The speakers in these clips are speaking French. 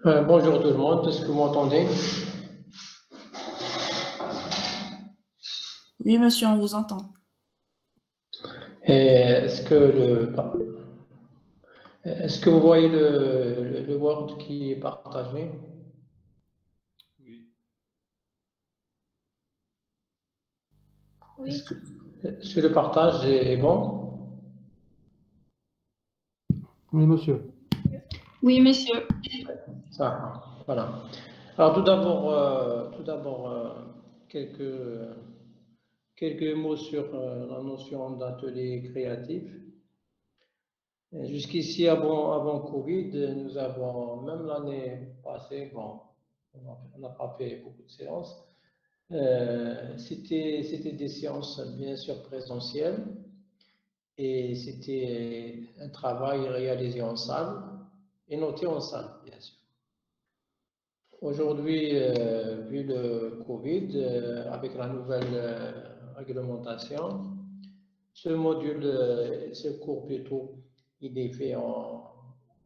Bonjour tout le monde, est-ce que vous m'entendez? Oui, monsieur, on vous entend. Est-ce que vous voyez le Word qui est partagé? Oui, Est-ce Oui. que, est-ce que le partage est bon? oui, monsieur. Oui, monsieur. Ça, voilà. Alors tout d'abord, quelques, quelques mots sur la notion d'atelier créatif. Jusqu'ici, avant Covid, nous avons, même l'année passée, bon, on n'a pas fait beaucoup de séances. C'était des séances bien sûr présentielles et c'était un travail réalisé en salle et noté en salle, bien sûr. Aujourd'hui, vu le Covid, avec la nouvelle réglementation, ce cours plutôt, il est fait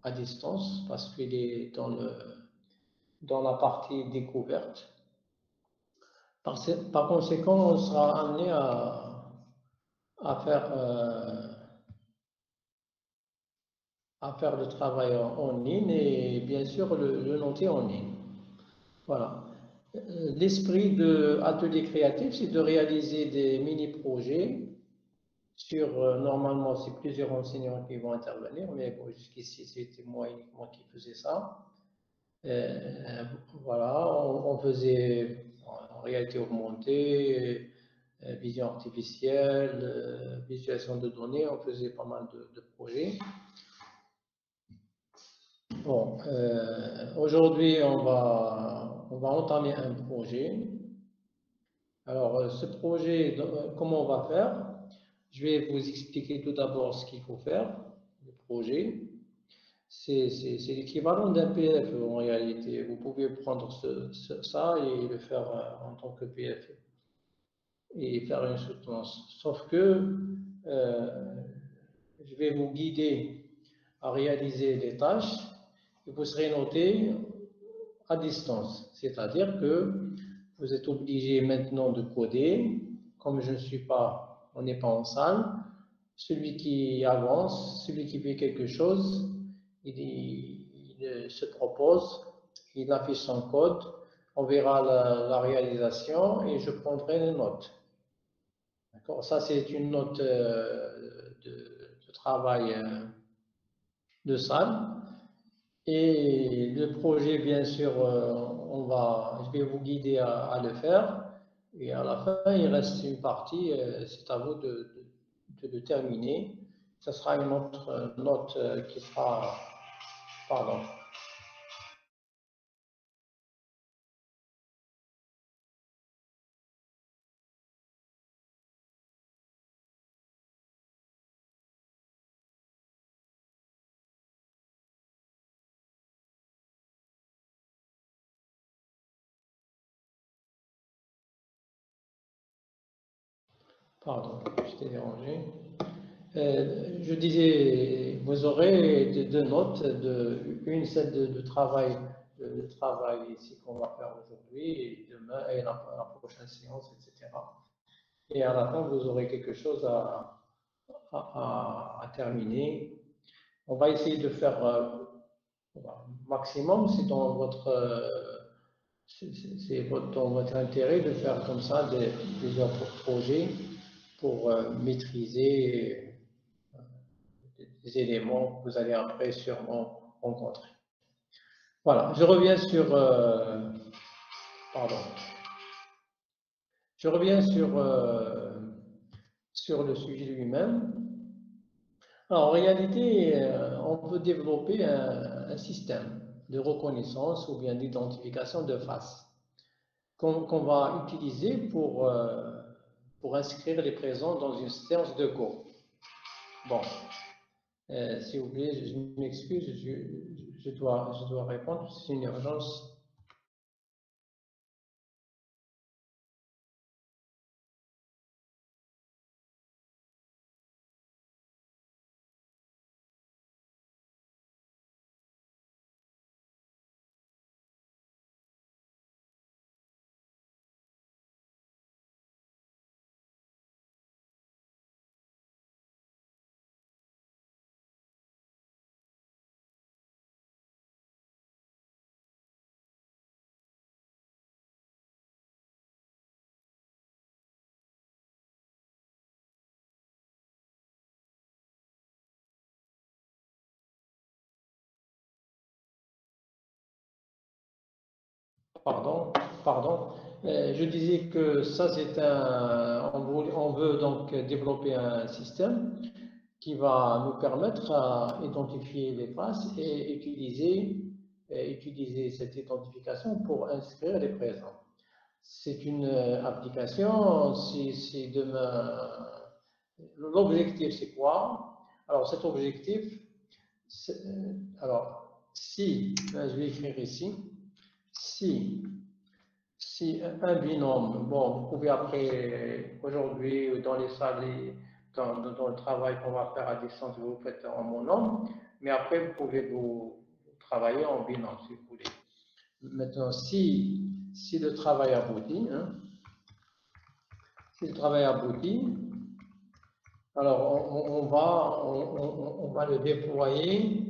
à distance parce qu'il est dans la partie découverte. Par conséquent, on sera amené à faire, à faire le travail en ligne et bien sûr le noter en ligne. Voilà. L'esprit de Atelier créatif, c'est de réaliser des mini-projets sur, normalement, c'est plusieurs enseignants qui vont intervenir, mais bon, jusqu'ici, c'était moi uniquement qui faisais ça. Euh, voilà, on faisait en réalité augmentée, vision artificielle, visualisation de données, on faisait pas mal de projets. Bon, aujourd'hui, on va entamer un projet. Alors, ce projet, comment on va faire? Je vais vous expliquer tout d'abord ce qu'il faut faire, le projet. C'est l'équivalent d'un PDF en réalité. Vous pouvez prendre ça et le faire en tant que PDF et faire une soutenance. Sauf que je vais vous guider à réaliser les tâches et vous serez noté à distance. C'est-à-dire que vous êtes obligé maintenant de coder. Comme je ne suis pas, on n'est pas en salle, celui qui avance, celui qui fait quelque chose, il se propose, il affiche son code, on verra la réalisation et je prendrai les notes. D'accord? Ça, c'est une note de travail de salle. Et le projet, bien sûr, je vais vous guider à le faire. Et à la fin, il reste une partie, c'est à vous de le terminer. Ce sera une autre note qui sera, pardon, pardon, je t'ai dérangé. Je disais, vous aurez deux notes, une celle de travail, de travail ici qu'on va faire aujourd'hui et demain et la prochaine séance, etc. Et à la fin, vous aurez quelque chose à terminer. On va essayer de faire maximum, c'est dans votre intérêt de faire comme ça plusieurs projets pour maîtriser des éléments que vous allez après sûrement rencontrer. Voilà, je reviens pardon, je reviens sur le sujet lui-même. Alors, en réalité, on peut développer un système de reconnaissance ou bien d'identification de face qu'on va utiliser pour inscrire les présents dans une séance de cours. Bon, s'il vous plaît, je m'excuse, je dois répondre, c'est une urgence. pardon. Je disais que ça, c'est on veut donc développer un système qui va nous permettre à identifier les traces et utiliser cette identification pour inscrire les présents. C'est une application, c'est demain. L'objectif, c'est quoi? Alors, cet objectif, alors, si, là, je vais écrire ici, si un binôme, bon, vous pouvez après, aujourd'hui, dans les salles, dans le travail qu'on va faire à distance, vous faites en mon nom, mais après, vous pouvez vous travailler en binôme, si vous voulez. Maintenant, si le travail aboutit, hein, si le travail aboutit, alors on va le déployer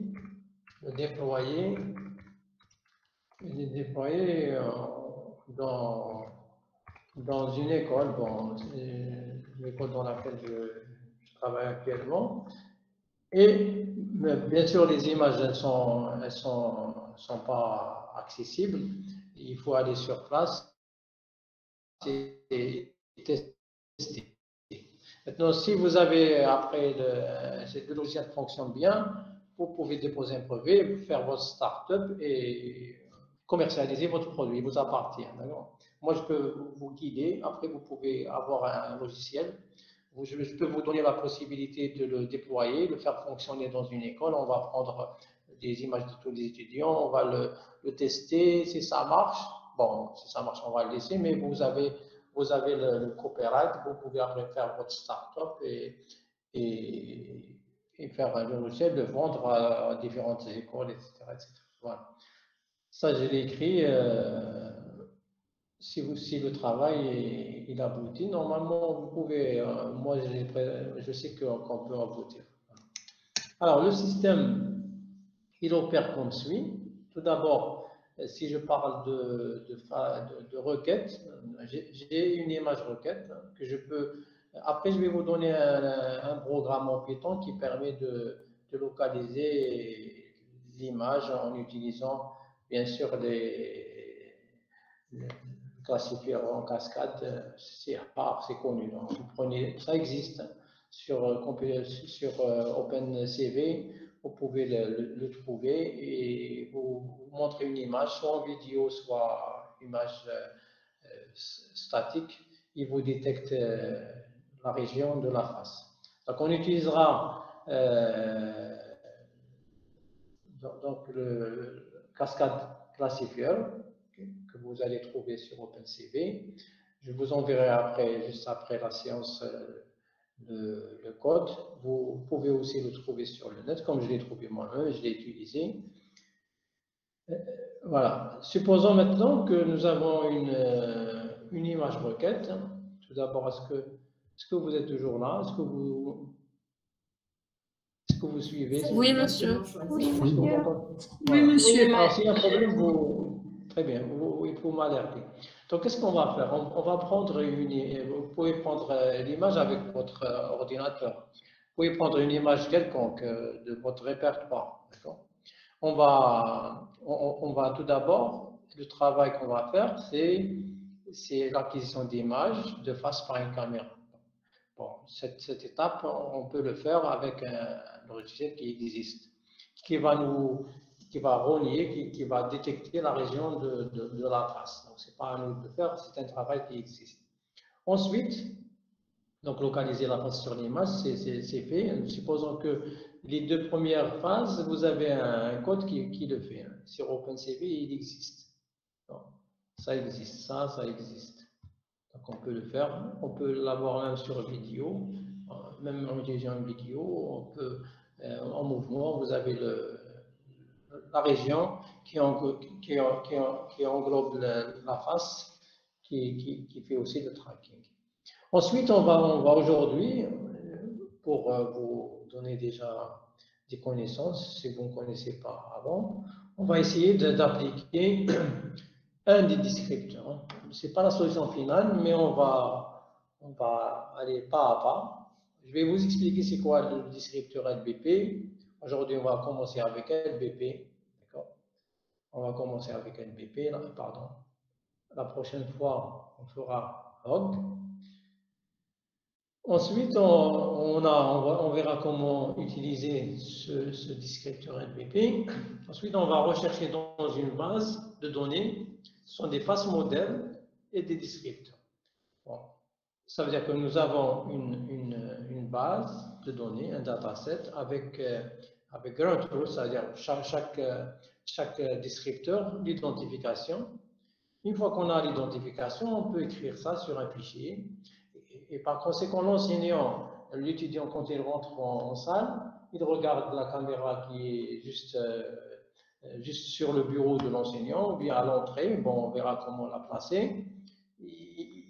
dans une école, bon, l'école dans laquelle je travaille actuellement. Et bien sûr, les images, elles sont pas accessibles. Il faut aller sur place et tester. Maintenant, si vous avez, après, le logiciel fonctionne bien, vous pouvez déposer un brevet, faire votre start-up et commercialiser votre produit. Il vous appartient. Moi, je peux vous guider. Après, vous pouvez avoir un logiciel. Je peux vous donner la possibilité de le déployer, le faire fonctionner dans une école. On va prendre des images de tous les étudiants, on va le tester. Si ça marche, bon, si ça marche, on va le laisser, mais vous avez le copyright, vous pouvez après faire votre start-up et faire un logiciel, le vendre à différentes écoles, etc. Voilà. Ça, je l'ai écrit. Si le travail il aboutit, normalement, vous pouvez. Moi, je sais qu'on peut aboutir. Alors, le système, il opère comme suit. Tout d'abord, si je parle de requête, j'ai une image requête que je peux. Après, je vais vous donner un programme en Python qui permet de localiser l'image en utilisant, bien sûr, les classifieurs en cascade. C'est rare, c'est connu. Donc, vous prenez, ça existe sur OpenCV. Vous pouvez le trouver et vous montrer une image, soit en vidéo, soit image statique. Il vous détecte la région de la face. Donc, on utilisera donc le cascade classifieur que vous allez trouver sur OpenCV. Je vous enverrai après, juste après la séance, le code. Vous pouvez aussi le trouver sur le net, comme je l'ai trouvé moi-même, je l'ai utilisé. Voilà. Supposons maintenant que nous avons une image requête. Tout d'abord, est-ce que vous êtes toujours là? Est-ce que vous suivez? Oui, monsieur. Oui. Oui, monsieur. Alors, s'il y a un problème, très bien, il faut m'alerter. Donc, qu'est-ce qu'on va faire? On va prendre vous pouvez prendre l'image avec votre ordinateur. Vous pouvez prendre une image quelconque de votre répertoire. On va tout d'abord, le travail qu'on va faire, c'est l'acquisition d'images de face par une caméra. Bon, cette étape, on peut le faire avec un logiciel qui existe, qui va rogner, qui va détecter la région de la face. Donc, ce n'est pas à nous de le faire, c'est un travail qui existe. Ensuite, donc localiser la face sur l'image, c'est fait. Supposons que les deux premières phases, vous avez un code qui le fait. Sur OpenCV, il existe. Donc, ça existe, ça existe. Donc on peut le faire, on peut l'avoir même sur vidéo, même en utilisant une vidéo, on peut, en mouvement, vous avez la région qui englobe la face, qui fait aussi le tracking. Ensuite, on va aujourd'hui, pour vous donner déjà des connaissances, si vous ne connaissez pas avant, on va essayer d'appliquer un des descripteurs. Ce n'est pas la solution finale, mais on va aller pas à pas. Je vais vous expliquer c'est quoi le descripteur LBP. Aujourd'hui, on va commencer avec LBP. D'accord? On va commencer avec LBP, là, pardon. La prochaine fois, on fera log. Ensuite, on verra comment utiliser ce descripteur NPP. Ensuite, on va rechercher dans une base de données, ce sont des faces modèles et des descripteurs. Bon. Ça veut dire que nous avons une base de données, un dataset avec ground truth, c'est-à-dire chaque descripteur, l'identification. Une fois qu'on a l'identification, on peut écrire ça sur un fichier. Et par conséquent, l'enseignant, l'étudiant, quand il rentre en salle, il regarde la caméra qui est juste sur le bureau de l'enseignant, ou bien à l'entrée, bon, on verra comment la placer.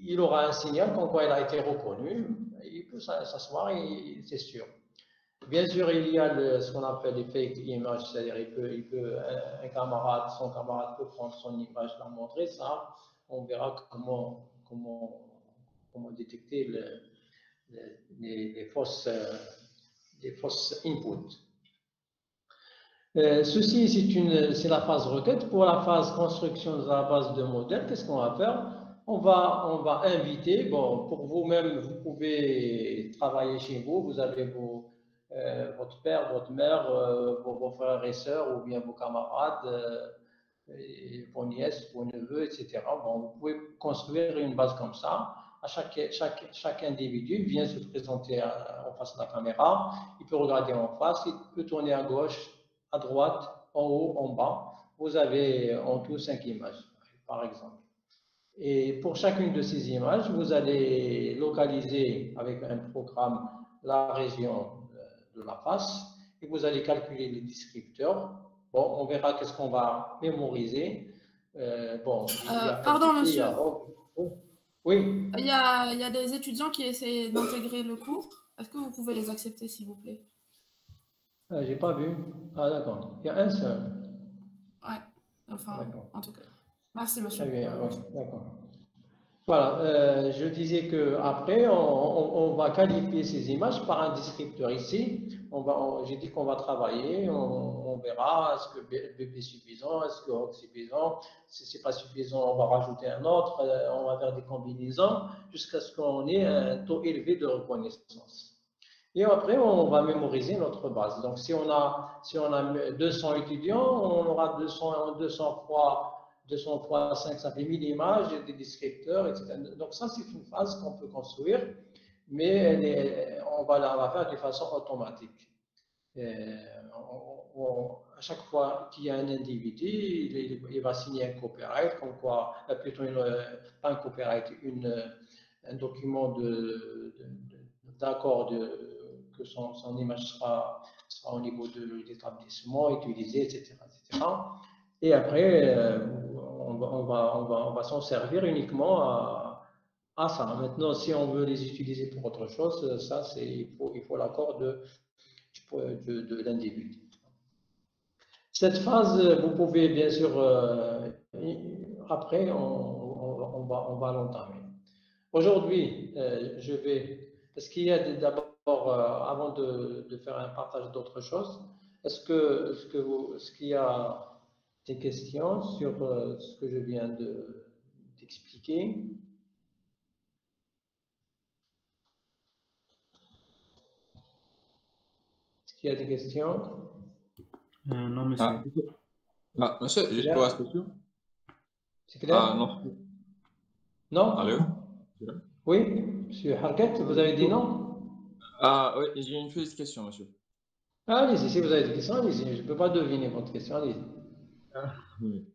Il aura un signal comme quoi il a été reconnu, il peut s'asseoir et c'est sûr. Bien sûr, il y a ce qu'on appelle les fake images, c'est-à-dire son camarade peut prendre son image, la montrer, ça, on verra comment détecter les fausses inputs. Ceci, c'est la phase requête. Pour la phase construction de la base de modèle, qu'est-ce qu'on va faire? On va inviter, bon, pour vous-même, vous pouvez travailler chez vous, vous avez votre père, votre mère, vos frères et sœurs, ou bien vos camarades, vos nièces, vos neveux, etc. Bon, vous pouvez construire une base comme ça. À chaque individu vient se présenter en face de la caméra, il peut regarder en face, il peut tourner à gauche, à droite, en haut, en bas. Vous avez en tout 5 images, par exemple. Et pour chacune de ces images, vous allez localiser avec un programme la région de la face et vous allez calculer les descripteurs. Bon, on verra qu'est-ce qu'on va mémoriser. Pardon, monsieur. Oui. Il y a des étudiants qui essaient d'intégrer le cours. Est-ce que vous pouvez les accepter, s'il vous plaît? J'ai pas vu. Ah, d'accord. Il y a un seul. Ouais. Enfin, en tout cas. Merci, monsieur. Très bien. D'accord. Voilà. Je disais que après, on va qualifier ces images par un descripteur ici. J'ai dit qu'on va travailler. On verra est-ce que BP est suffisant, est-ce que Hawk est suffisant. Si c'est pas suffisant, on va rajouter un autre. On va faire des combinaisons jusqu'à ce qu'on ait un taux élevé de reconnaissance. Et après, on va mémoriser notre base. Donc, si on a 200 étudiants, on aura 200 fois 5, ça fait 1000 images, des descripteurs, etc. Donc, ça, c'est une phase qu'on peut construire, mais on va la faire de façon automatique. À chaque fois qu'il y a un individu, il va signer un copyright, comme quoi, plutôt pas un copyright, un document d'accord que son image sera au niveau de l'établissement, utilisé, etc., etc. Et après, on va s'en servir uniquement à ça. Maintenant, si on veut les utiliser pour autre chose, ça, il faut l'accord de l'individu. Cette phase, vous pouvez bien sûr, après, on va l'entamer. Aujourd'hui, est-ce qu'il y a d'abord, avant de faire un partage d'autres choses, est-ce qu'il y a des questions sur ce que je viens d'expliquer? Est-ce qu'il y a des questions? Non, monsieur. Monsieur, juste pour être sûr. C'est clair? Non. Non? Allô? Oui, monsieur Harket, vous avez dit non? Oui, j'ai une petite question, monsieur. Allez-y, si vous avez des questions, allez-y. Je ne peux pas deviner votre question, allez-y. Oui.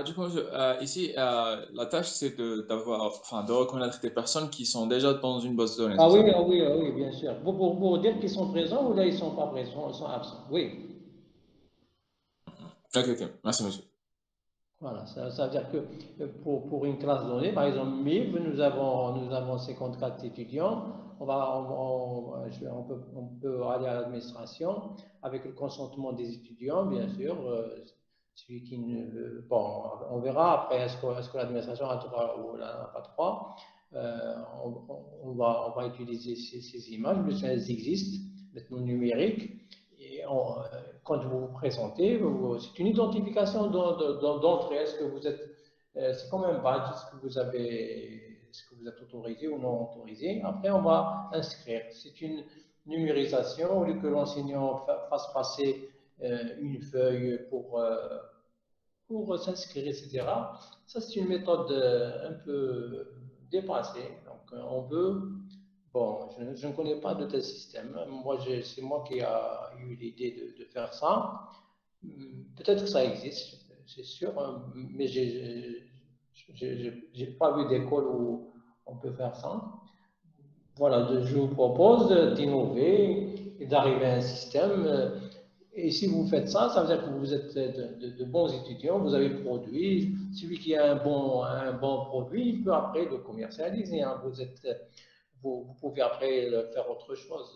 Du coup, monsieur, ici, la tâche, c'est de reconnaître des personnes qui sont déjà dans une base de données. Ah oui, bien sûr. Pour dire qu'ils sont présents ou là, ils ne sont pas présents, ils sont absents. Oui. Ok, merci, monsieur. Voilà, ça veut dire que pour une classe donnée, par exemple MIV, nous avons 54 étudiants, on peut aller à l'administration avec le consentement des étudiants, bien sûr. Celui qui ne veut, bon, on verra après est-ce que l'administration a droit ou n'a pas droit. On va utiliser ces images, mais elles existent maintenant numériques. Et quand vous vous présentez, c'est une identification d'entrée. Est-ce que vous êtes c'est comme un badge, est-ce que vous êtes autorisé ou non autorisé. Après, on va inscrire. C'est une numérisation, au lieu que l'enseignant fasse passer une feuille pour s'inscrire, etc. Ça, c'est une méthode un peu dépassée. Donc, on peut. Bon, je ne connais pas de tel système. Moi, c'est moi qui ai eu l'idée de faire ça. Peut-être que ça existe, c'est sûr, hein, mais j'ai pas vu d'école où on peut faire ça. Voilà, je vous propose d'innover et d'arriver à un système. Et si vous faites ça, ça veut dire que vous êtes de bons étudiants, vous avez produit. Celui qui a un bon produit, il peut après le commercialiser. Hein. Vous pouvez après faire autre chose.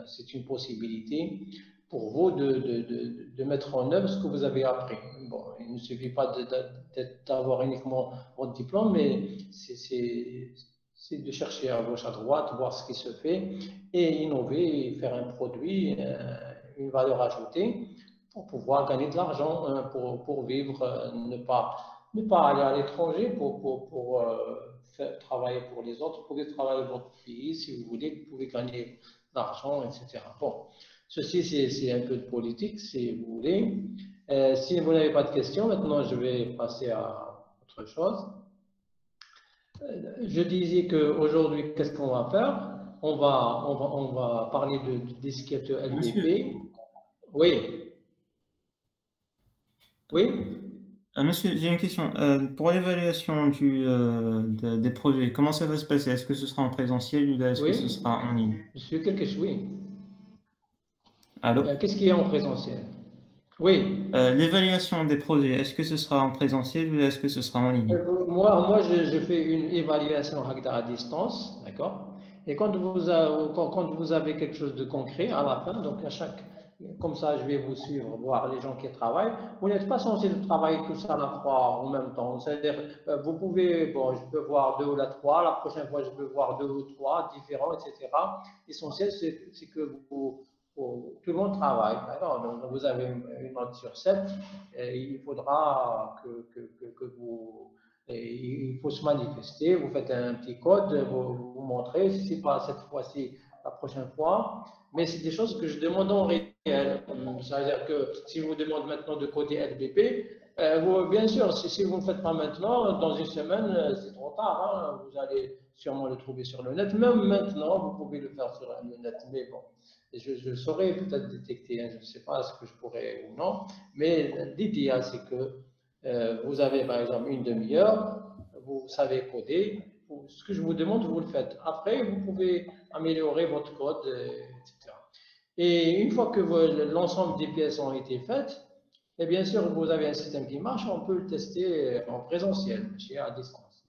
C'est une possibilité pour vous de mettre en œuvre ce que vous avez appris. Bon, il ne suffit pas d'avoir uniquement votre diplôme, mais c'est de chercher à gauche, à droite, voir ce qui se fait et innover et faire un produit, une valeur ajoutée pour pouvoir gagner de l'argent, pour vivre, ne pas aller à l'étranger pour travailler pour les autres. Vous pouvez travailler dans votre pays si vous voulez, vous pouvez gagner d'argent, etc. Bon, ceci c'est un peu de politique si vous voulez. Si vous n'avez pas de questions, maintenant je vais passer à autre chose. Je disais qu'aujourd'hui, qu'est-ce qu'on va faire? On va parler de disquette LBP. Oui. Oui. Monsieur, j'ai une question. Pour l'évaluation des projets, comment ça va se passer? Est-ce que ce sera en présentiel ou est-ce que ce sera en ligne? Monsieur quelque chose, oui. Allô? Qu'est-ce qu'il y a en présentiel? Oui. L'évaluation des projets, est-ce que ce sera en présentiel ou est-ce que ce sera en ligne? Moi je fais une évaluation à distance, d'accord? Et quand vous avez quelque chose de concret à la fin, donc comme ça je vais vous suivre, voir les gens qui travaillent, vous n'êtes pas censé travailler tous à la fois en même temps. C'est-à-dire, vous pouvez, bon, je peux voir 2 ou 3, la prochaine fois je peux voir 2 ou 3 différents, etc. L'essentiel, c'est que tout le monde travaille. Donc, vous avez une note sur 7, et il faudra que vous. Il faut se manifester, vous faites un petit code, vous montrez, si ce n'est pas cette fois-ci, la prochaine fois. Mais c'est des choses que je demande en réel. C'est-à-dire que si je vous demande maintenant de coder LBP, bien sûr, si vous ne le faites pas maintenant, dans une semaine, c'est trop tard. Hein, vous allez sûrement le trouver sur le net. Même maintenant, vous pouvez le faire sur le net. Mais bon, je saurais peut-être détecter, hein, je ne sais pas ce que je pourrais ou non. Mais l'idéal, c'est que vous avez par exemple une demi-heure, vous savez coder. Ce que je vous demande, vous le faites. Après, vous pouvez améliorer votre code, etc. Et une fois que l'ensemble des pièces ont été faites, et bien sûr, vous avez un système qui marche, on peut le tester en présentiel, à distance.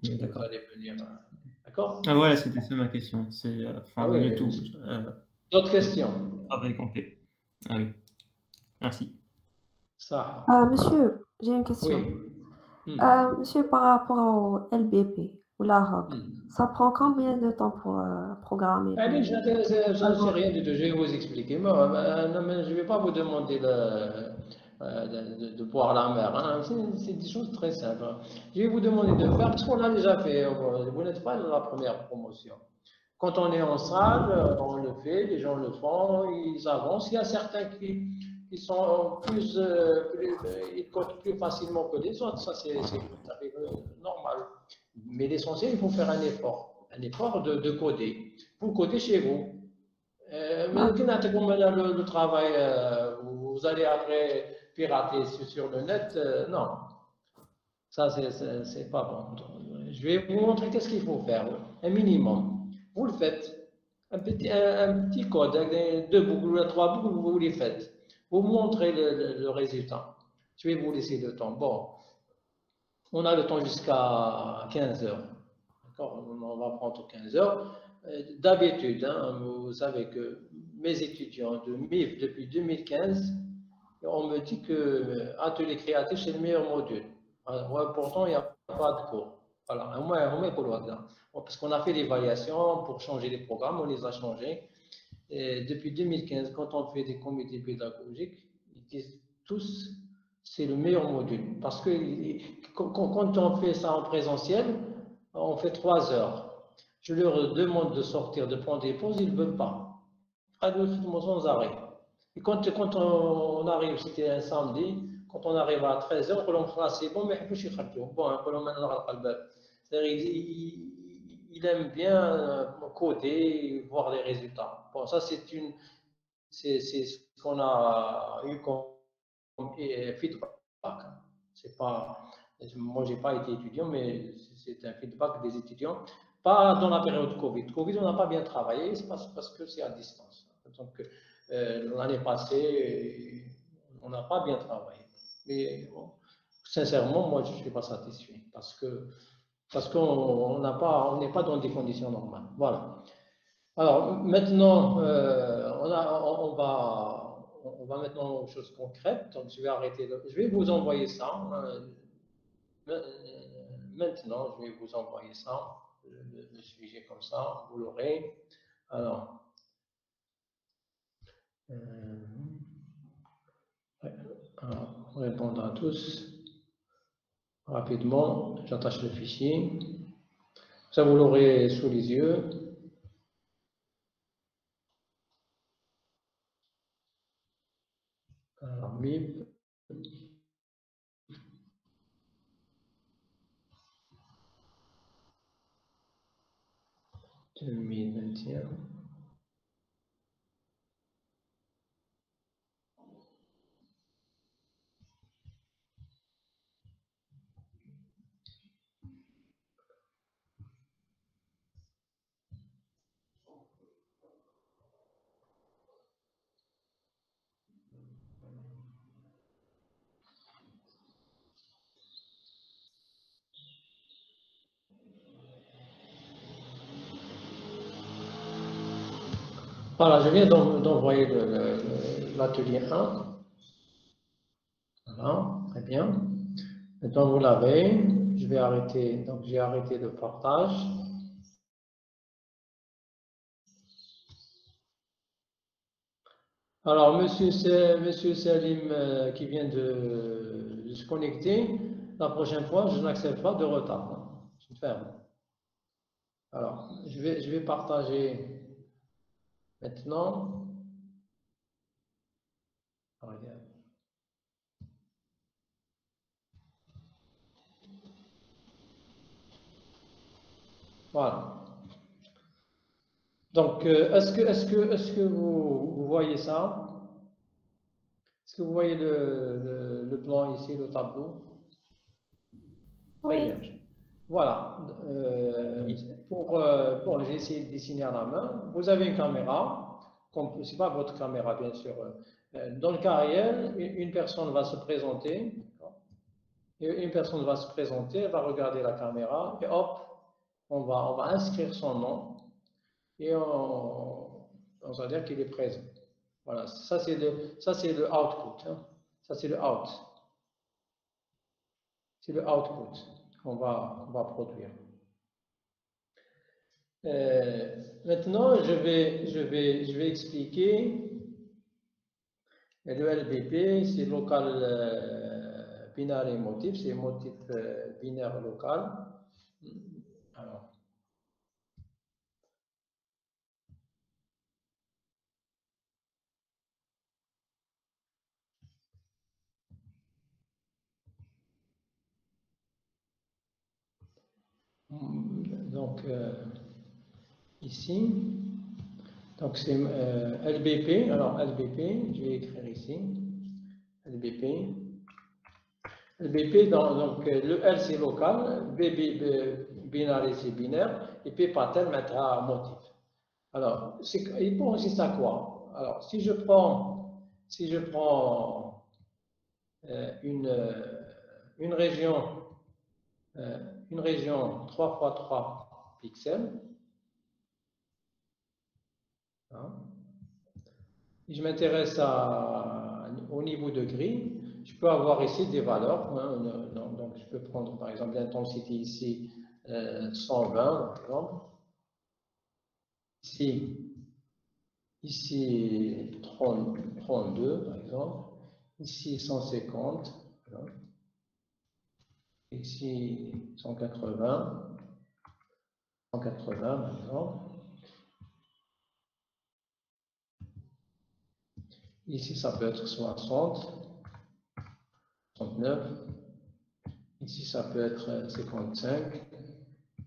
D'accord. Vous allez venir. D'accord? Ah voilà, c'était ça ma question. C'est oui, tout. D'autres questions? Travail complet. Ah oui. Merci. Ça. Monsieur, j'ai une question. Oui. Monsieur, par rapport au LBP ou l'AROC, ça prend combien de temps pour programmer? Allez, je ne sais rien du tout, je vais vous expliquer. Moi, je ne vais pas vous demander de boire la mer. Hein. C'est des choses très simples. Je vais vous demander de faire ce qu'on a déjà fait. Vous n'êtes pas dans la première promotion. Quand on est en salle, on le fait, les gens le font, ils avancent. Il y a certains qui sont ils codent plus facilement que les autres. Ça, c'est tout à fait normal. Mais l'essentiel, il faut faire un effort de coder. Vous codez chez vous. Mais le travail, vous allez après pirater sur le net, non. Ça, c'est pas bon. Je vais vous montrer qu'est-ce qu'il faut faire. Un minimum. Vous le faites. Un petit code, avec 2 boucles, 3 boucles, vous les faites. Vous montrez le résultat. Je vais vous laisser le temps. Bon, on a le temps jusqu'à 15 heures. D'accord? On va prendre 15 heures. D'habitude, hein, vous savez que mes étudiants de MIF depuis 2015, on me dit que Atelier créatif, c'est le meilleur module. Alors, pourtant, il n'y a pas de cours. Voilà, au moins pour le parce qu'on a fait l'évaluation pour changer les programmes, on les a changés. Et depuis 2015, quand on fait des comités pédagogiques, ils disent tous c'est le meilleur module. Parce que quand on fait ça en présentiel, on fait 3 heures. Je leur demande de sortir, de prendre des pauses, ils ne veulent pas. Sans arrêt. Et quand on arrive, c'était un samedi, quand on arrive à 13 heures, on fera c'est bon, mais il aime bien coder, voir les résultats. Bon, ça c'est ce qu'on a eu comme feedback. C'est pas, moi j'ai pas été étudiant, mais c'est un feedback des étudiants. Pas dans la période Covid. Covid, on n'a pas bien travaillé, c'est parce que c'est à distance. Donc l'année passée, on n'a pas bien travaillé. Mais bon, sincèrement, moi je ne suis pas satisfait parce qu'on n'est pas dans des conditions normales. Voilà. Alors maintenant, on va maintenant aux choses concrètes. Donc je vais arrêter. Je vais vous envoyer ça. Maintenant, je vais vous envoyer ça, le sujet comme ça, vous l'aurez. Alors, répondre à tous rapidement. J'attache le fichier. Ça, vous l'aurez sous les yeux. Alors, MIP. 2021. Voilà, je viens d'envoyer l'atelier 1. Voilà, très bien. Maintenant, vous l'avez. Je vais arrêter. Donc, j'ai arrêté le partage. Alors, monsieur Salim qui vient de se connecter, la prochaine fois, je n'accepte pas de retard. Je ferme. Alors, je vais partager maintenant. Regarde. Voilà. Donc, est-ce que vous voyez ça? Est-ce que vous voyez le plan ici, le tableau? Très bien. Voilà. J'ai essayé de dessiner à la main. Vous avez une caméra. Ce n'est pas votre caméra, bien sûr. Dans le cas réel, une personne va se présenter. Une personne va se présenter, elle va regarder la caméra et hop, on va inscrire son nom et on va dire qu'il est présent. Voilà, ça c'est le output. Hein. Ça c'est le out. C'est le output qu'on va produire. Maintenant, je vais expliquer le LBP, c'est local binaire émotif, c'est motif binaire local. Alors, donc, ici, donc c'est LBP. Alors, LBP, je vais écrire ici, LBP. LBP, donc le L c'est local, B binaire c'est binaire, et P pattern mettra motif. Alors, il consiste à quoi? Alors, si je prends une région 3 x 3 pixels, hein, et je m'intéresse au niveau de gris, je peux avoir ici des valeurs. Hein, donc, je peux prendre par exemple l'intensité ici 120, par exemple. Ici 32, par exemple. Ici 150. D'accord. Ici, 180 par exemple. Ici, ça peut être 60, 39. Ici, ça peut être 55.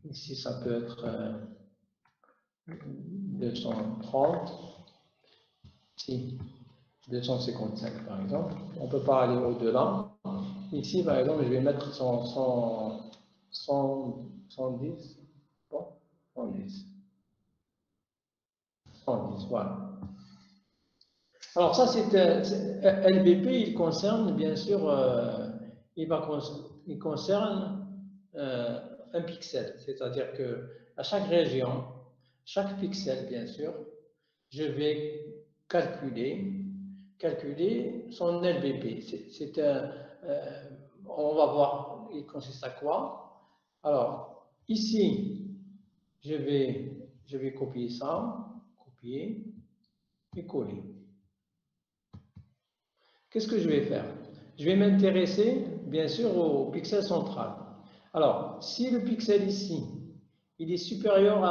Ici, ça peut être 230. Ici, 255 par exemple. On ne peut pas aller au-delà. Ici, par exemple, je vais mettre 110. Bon, 110. 110, voilà. Alors ça, c'est LBP, il concerne bien sûr, il concerne un pixel, c'est-à-dire que à chaque région, chaque pixel, bien sûr, je vais calculer son LBP. On va voir, il consiste à quoi. Alors ici, je vais copier ça, copier et coller. Qu'est-ce que je vais faire? Je vais m'intéresser, bien sûr, au pixel central. Alors, si le pixel ici, il est supérieur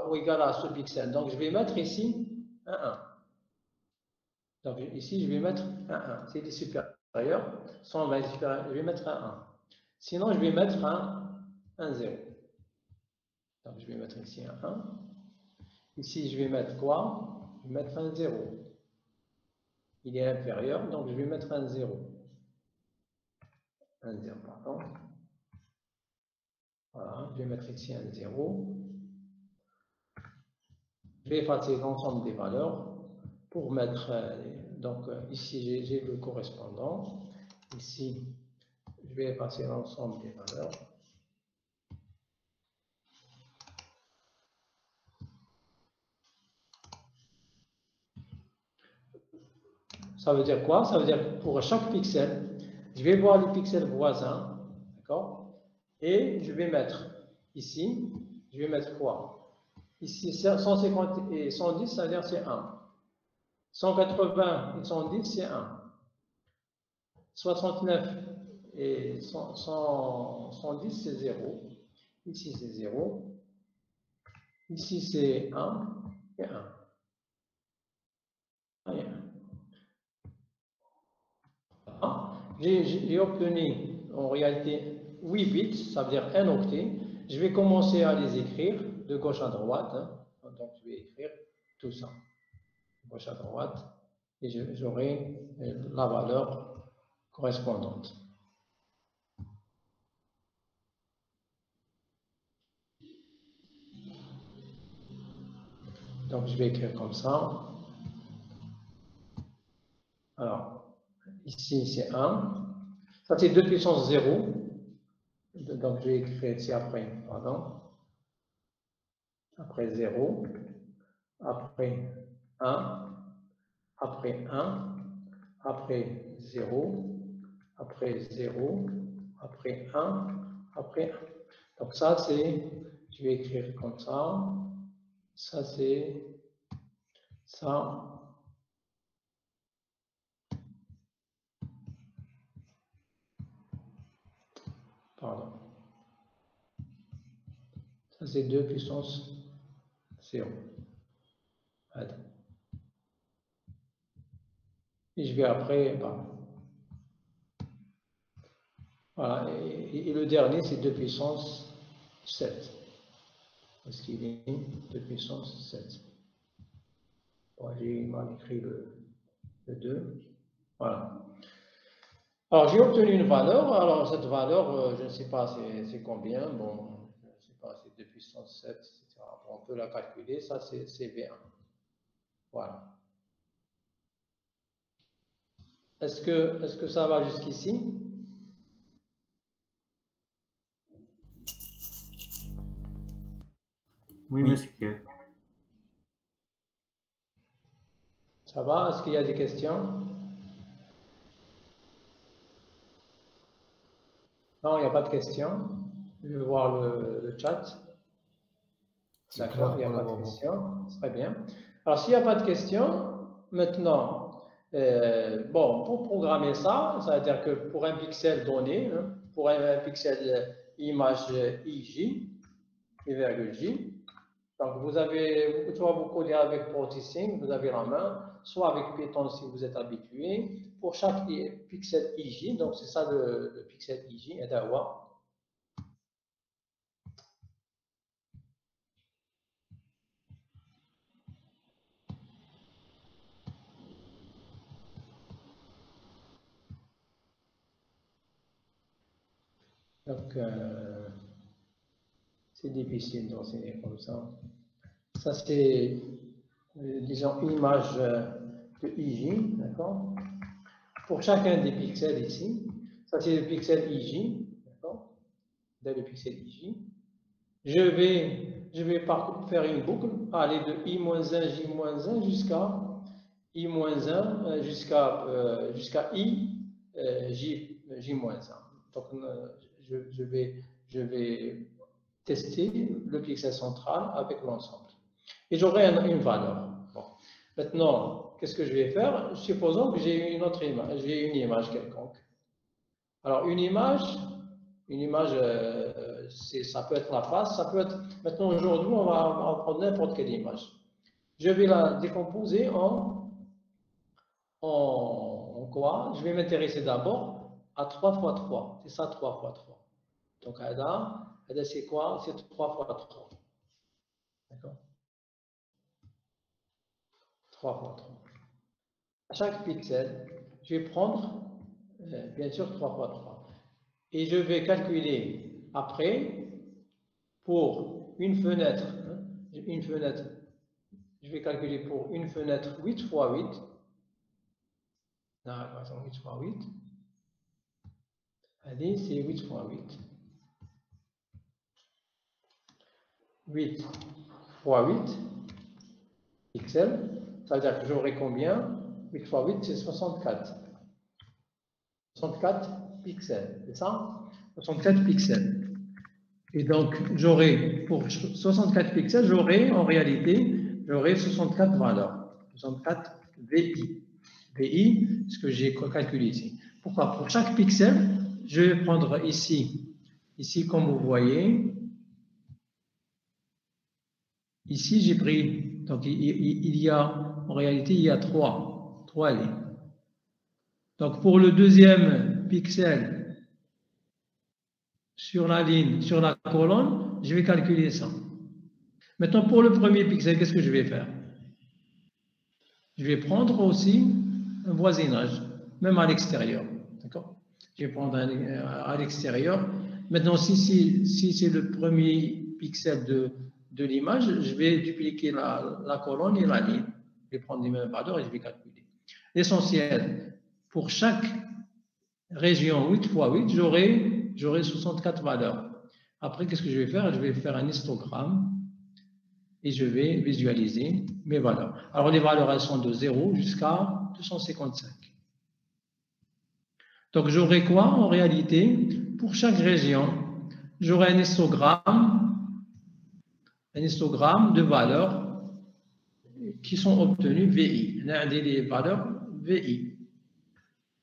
ou égal à ce pixel, donc je vais mettre ici un 1. Donc ici, je vais mettre un 1. S'il est supérieur, 120 est supérieur, je vais mettre un 1. Sinon, je vais mettre un 0. Donc je vais mettre ici un 1. Ici, je vais mettre quoi? Je vais mettre un 0. Il est inférieur, donc je vais mettre un 0. Un 0, pardon. Voilà, je vais mettre ici un 0. Je vais effacer l'ensemble des valeurs pour mettre, donc ici j'ai le correspondant. Ici, je vais effacer l'ensemble des valeurs. Ça veut dire quoi? Ça veut dire que pour chaque pixel, je vais voir les pixels voisins, d'accord? Et je vais mettre ici, je vais mettre quoi? Ici, 150 et 110, ça veut dire c'est 1. 180 et 110, c'est 1. 69 et 110, c'est 0. Ici, c'est 0. Ici, c'est 1 et 1. J'ai obtenu en réalité 8 bits, ça veut dire un octet. Je vais commencer à les écrire de gauche à droite. Donc, je vais écrire tout ça de gauche à droite et j'aurai la valeur correspondante. Donc, je vais écrire comme ça. Alors, ici, c'est 1. Ça, c'est 2 puissance 0. Donc, je vais écrire ici après, pardon. Après 0. Après 1. Après 1. Après 0. Après 0. Après 1. Après 1. Donc, ça, c'est... Je vais écrire comme ça. Ça, c'est... Ça... Pardon. Ça, c'est 2 puissance 0. Voilà. Et je vais après... Voilà. Et le dernier, c'est 2 puissance 7. Parce qu'il est 2 puissance 7. Bon, j'ai mal écrit le 2. Voilà. Alors, j'ai obtenu une valeur. Alors, cette valeur, je ne sais pas c'est combien. Bon, je ne sais pas, c'est 2 puissance 7, etc. Bon, on peut la calculer. Ça, c'est V1. Voilà. Est-ce que ça va jusqu'ici? Oui, monsieur. Ça va? Est-ce qu'il y a des questions? Non, il n'y a pas de questions. Je vais voir le chat. D'accord, il n'y a pas de questions. Très bien. Alors, s'il n'y a pas de questions, maintenant, Bon, pour programmer ça, ça veut dire que pour un pixel donné, hein, pour un pixel image IJ, I,J, donc vous avez, soit vous codez avec Processing, vous avez la main, soit avec Python si vous êtes habitué. Pour chaque pixel IJ, donc c'est ça le pixel IJ, et d'avoir. Donc, c'est difficile d'enseigner comme ça. Ça, c'est, disons, image de IJ, d'accord? Pour chacun des pixels ici, ça c'est le pixel IJ, d'accord? Dans le pixel IJ. Je vais faire une boucle, aller de I-1, J-1 jusqu'à I-1, jusqu'à I, J-1. Donc, je vais tester le pixel central avec l'ensemble. Et j'aurai une valeur. Bon. Maintenant, qu'est-ce que je vais faire? Supposons que j'ai une autre image, j'ai une image quelconque. Alors, une image, ça peut être la face, ça peut être... Maintenant, aujourd'hui, on va prendre n'importe quelle image. Je vais la décomposer en quoi? Je vais m'intéresser d'abord à 3 fois 3. C'est ça, 3 fois 3. Donc, là, c'est quoi? C'est 3 fois 3. D'accord? 3 fois 3. À chaque pixel, je vais prendre, bien sûr, 3 fois 3. Et je vais calculer après, pour une fenêtre, je vais calculer pour une fenêtre 8 fois 8. Non, attends, 8 fois 8. Allez, c'est 8 fois 8. 8 fois 8 pixels. Ça veut dire que j'aurai combien? 8 fois 8, c'est 64. 64 pixels, c'est ça? 64 pixels. Et donc, j'aurai, pour 64 pixels, j'aurai, en réalité, 64 valeurs. 64 VI. VI, ce que j'ai calculé ici. Pourquoi? Pour chaque pixel, je vais prendre ici, comme vous voyez, ici, j'ai pris, donc il y a, en réalité, il y a 3 lignes. Donc, pour le deuxième pixel sur la ligne, sur la colonne, je vais calculer ça. Maintenant, pour le premier pixel, qu'est-ce que je vais faire? Je vais prendre aussi un voisinage, même à l'extérieur. D'accord? Je vais prendre à l'extérieur. Maintenant, si c'est le premier pixel de l'image, je vais dupliquer la colonne et la ligne. Je vais prendre les mêmes valeurs et je vais calculer. L'essentiel, pour chaque région 8 fois 8, j'aurai 64 valeurs. Après, qu'est-ce que je vais faire? Je vais faire un histogramme et je vais visualiser mes valeurs. Alors, les valeurs, elles sont de 0 jusqu'à 255. Donc, j'aurai quoi en réalité? Pour chaque région, j'aurai un histogramme de valeurs qui sont obtenues VI. L'un des valeurs VI.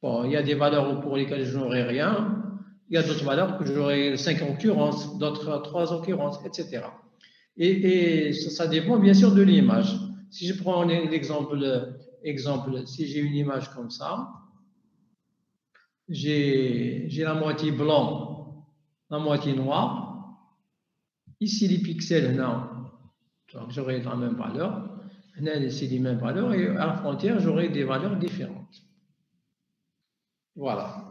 Bon, il y a des valeurs pour lesquelles je n'aurai rien. Il y a d'autres valeurs que j'aurai 5 occurrences, d'autres 3 occurrences, etc. Et ça dépend bien sûr de l'image. Si je prends l'exemple, si j'ai une image comme ça, j'ai la moitié blanc, la moitié noire. Ici, les pixels, non. Donc, j'aurai la même valeur. Ici, les mêmes valeurs. Et à la frontière, j'aurai des valeurs différentes. Voilà.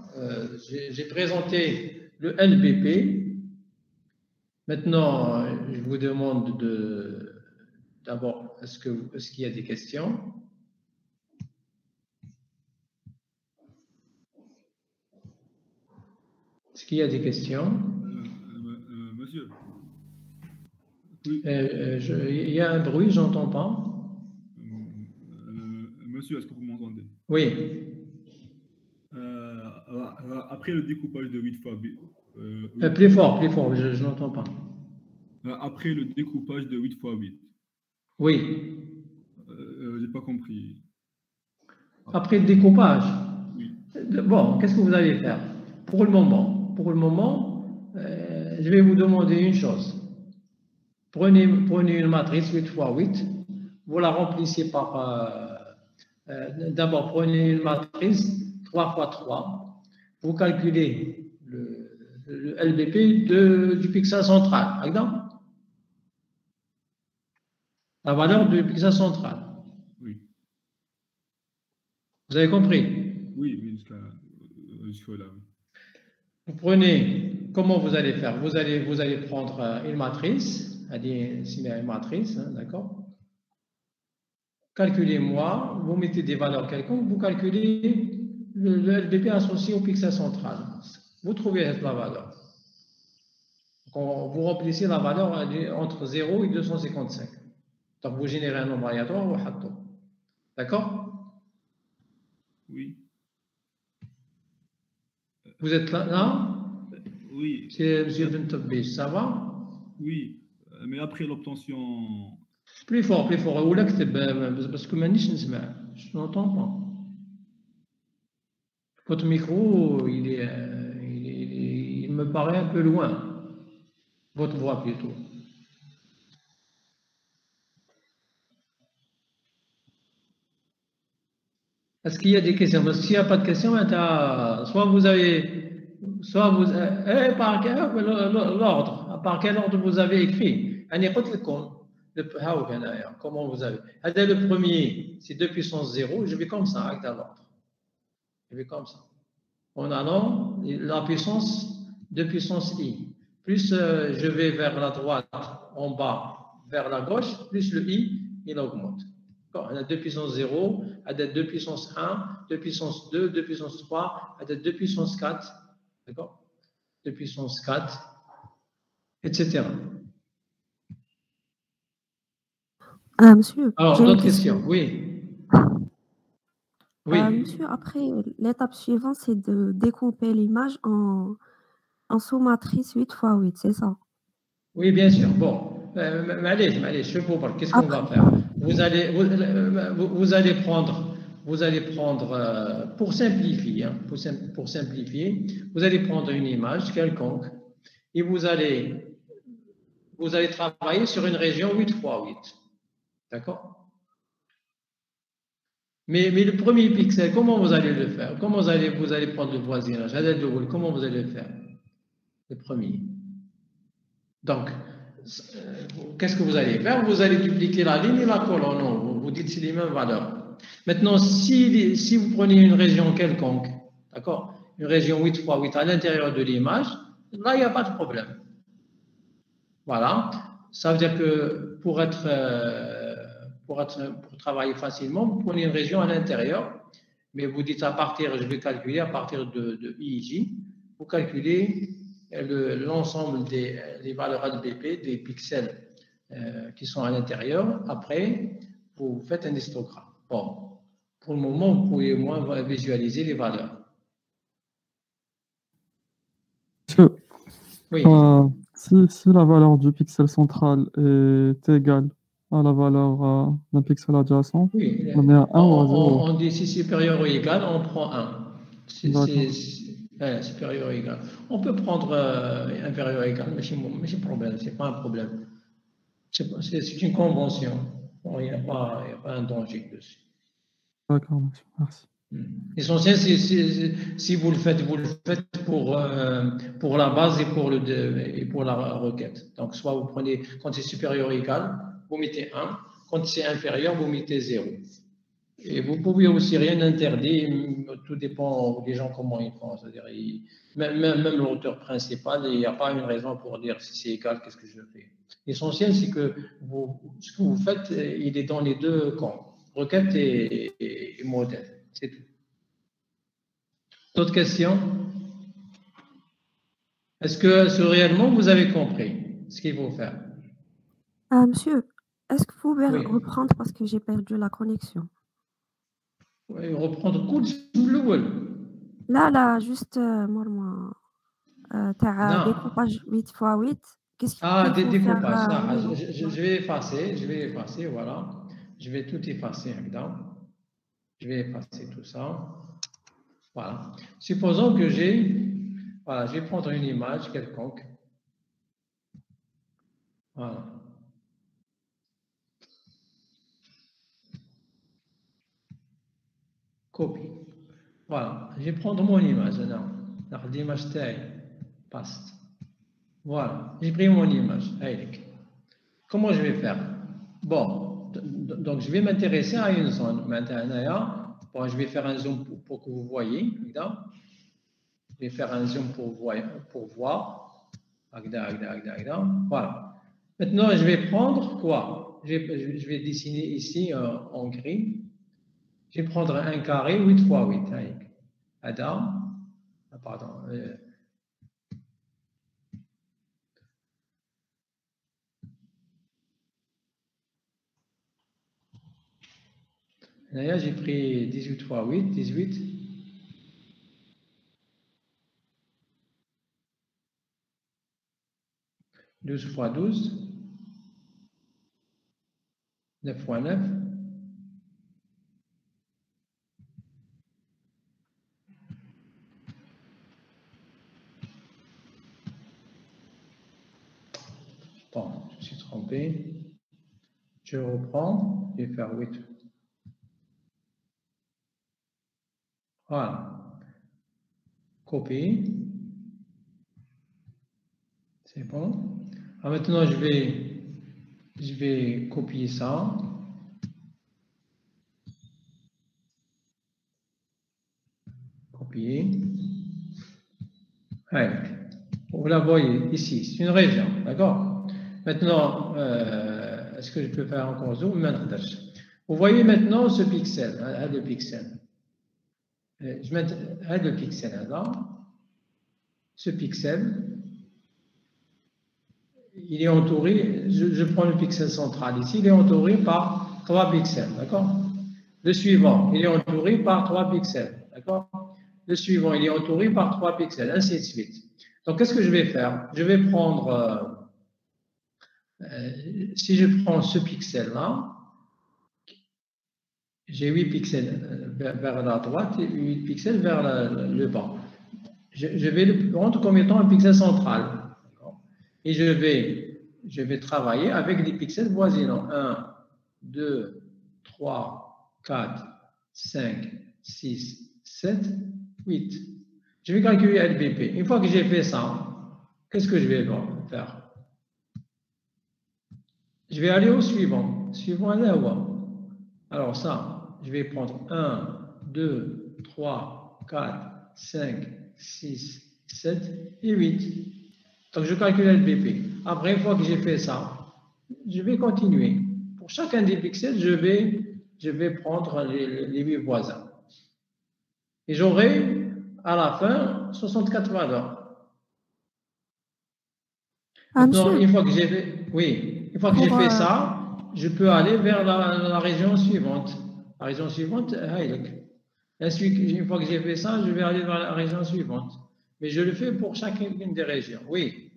J'ai présenté le LBP. Maintenant, je vous demande d'abord, est-ce qu'il y a des questions? Est-ce qu'il y a des questions? Monsieur. Oui. Il y a un bruit, j'entends pas. Monsieur, est-ce que vous m'entendez? Oui. Après le découpage de 8 fois 8. Plus fort, je n'entends pas. Après le découpage de 8 fois 8. Oui. J'ai pas compris. Après le découpage. Oui. Bon, qu'est-ce que vous allez faire? Pour le moment, je vais vous demander une chose. Prenez une matrice 8 x 8, vous la remplissez par... d'abord, prenez une matrice 3 x 3, vous calculez le LBP du pixel central. La valeur du pixel central. Oui. Vous avez compris? Oui, jusqu'à là. Vous prenez, comment vous allez faire? Vous allez prendre une matrice, une matrice, hein, d'accord? Calculez-moi, vous mettez des valeurs quelconques, vous calculez le LBP associé au pixel central. Vous trouvez la valeur. Donc, vous remplissez la valeur entre 0 et 255. Donc, vous générez un nombre aléatoire, vous faites. D'accord? Oui. Vous êtes là? Oui. C'est M. Bentobbi, ça va? Oui, mais après l'obtention... Plus fort. Ou là, parce que maintenant, je n'entends pas. Votre micro, il me paraît un peu loin. Votre voix plutôt. Est-ce qu'il y a des questions? Parce que s'il n'y a pas de questions, par quel ordre vous avez écrit? Comment vous avez? Le premier, c'est 2 puissance 0, je vais comme ça, avec l'ordre. Je vais comme ça. En allant, la puissance 2 puissance i. Plus je vais vers la droite, en bas, vers la gauche, plus le i, il augmente. On a 2 puissance 0, on a 2 puissance 1, 2 puissance 2, 2 puissance 3, on a 2 puissance 4, d'accord? 2 puissance 4, etc. Ah, monsieur. Alors, d'autres questions? Oui. Oui. Monsieur, après, l'étape suivante, c'est de découper l'image en sous-matrice 8 x 8, c'est ça? Oui, bien sûr. Bon, allez, je vous parle. Qu'est-ce qu'on va faire? Vous allez prendre, pour simplifier, vous allez prendre une image quelconque et vous allez travailler sur une région 8 x 8. D'accord? Mais le premier pixel, comment vous allez le faire? Comment vous allez prendre le voisinage? Comment vous allez le faire? Le premier. Donc, qu'est-ce que vous allez faire? Vous allez dupliquer la ligne et la colonne. Non, vous dites c'est les mêmes valeurs. Maintenant, si vous prenez une région quelconque, d'accord? Une région 8 x 8 à l'intérieur de l'image, là, il n'y a pas de problème. Voilà. Ça veut dire que pour travailler facilement, vous prenez une région à l'intérieur, mais vous dites je vais calculer à partir de IJ, vous calculez l'ensemble des valeurs LBP, des pixels qui sont à l'intérieur. Après, vous faites un histogramme. Bon, pour le moment, vous pouvez au moins visualiser les valeurs. Oui. Si la valeur du pixel central est égale à la valeur d'un pixel adjacent, oui, on met à 1 ou à 0. On dit si supérieur ou égal, on prend 1. Supérieur ou égal. On peut prendre inférieur ou égal, mais c'est problème, c'est pas un problème. C'est une convention. Bon, il n'y a pas un danger dessus. D'accord, merci. L'essentiel, si vous le faites pour la base et pour la requête. Donc, soit vous prenez, quand c'est supérieur ou égal, vous mettez 1. Quand c'est inférieur, vous mettez 0. Et vous pouvez aussi rien interdire, tout dépend des gens comment ils font. C'est-à-dire, même l'auteur principal, il n'y a pas une raison pour dire si c'est égal, qu'est-ce que je fais. L'essentiel, c'est que ce que vous faites, il est dans les deux camps, requête et modèle. C'est tout. D'autres questions? Est-ce que réellement vous avez compris ce qu'il faut faire? Monsieur, est-ce que vous pouvez reprendre parce que j'ai perdu la connexion? Oui, reprendre cool sous le wall. Là, juste moi, découpage 8 x 8. Qu'est-ce qu'il faut découpage. faire, je vais effacer, voilà. Je vais tout effacer. Je vais effacer tout ça. Voilà. Supposons que voilà, je vais prendre une image quelconque. Voilà. Copie. Voilà. Je vais prendre mon image. L'image taille. Paste. Voilà. J'ai pris mon image. Comment je vais faire? Bon, donc je vais m'intéresser à une zone. Maintenant, bon, je vais faire un zoom pour que vous voyez. Je vais faire un zoom pour voir. Voilà. Maintenant, je vais prendre quoi? Je vais dessiner ici en gris. Je vais prendre un carré 8 x 8. Pardon. Là, j'ai pris 18 x 8, 18. 12 x 12. 9 x 9. Bon, je me suis trompé. Je reprends. Je vais faire 8. Voilà. Copier. C'est bon. Alors maintenant, je vais copier ça. Copier. Allez. Vous la voyez ici, c'est une région, d'accord? Maintenant, est-ce que je peux faire encore zoom? Vous voyez maintenant ce pixel, le pixel. Je mets le pixel là. Ce pixel, il est entouré, je prends le pixel central ici, il est entouré par 3 pixels, d'accord? Le suivant, il est entouré par 3 pixels, d'accord? Le suivant, il est entouré par 3 pixels, ainsi de suite. Donc, qu'est-ce que je vais faire? Je vais prendre, si je prends ce pixel-là, j'ai 8 pixels vers la droite et 8 pixels vers le bas. Je vais le prendre comme étant un pixel central. Et je vais travailler avec des pixels voisinants. 1, 2, 3, 4, 5, 6, 7, 8. Je vais calculer LBP. Une fois que j'ai fait ça, qu'est-ce que je vais faire? Je vais aller au suivant. Suivant là. Alors ça, je vais prendre 1, 2, 3, 4, 5, 6, 7 et 8. Donc, je calcule LBP. Après, une fois que j'ai fait ça, je vais continuer. Pour chacun des pixels, je vais prendre les 8 voisins. Et j'aurai, à la fin, 64 valeurs. Maintenant, une fois que j'ai fait, ça, je peux aller vers la région suivante. La région suivante, une fois que j'ai fait ça, je vais aller vers la région suivante. Mais je le fais pour chacune des régions. Oui.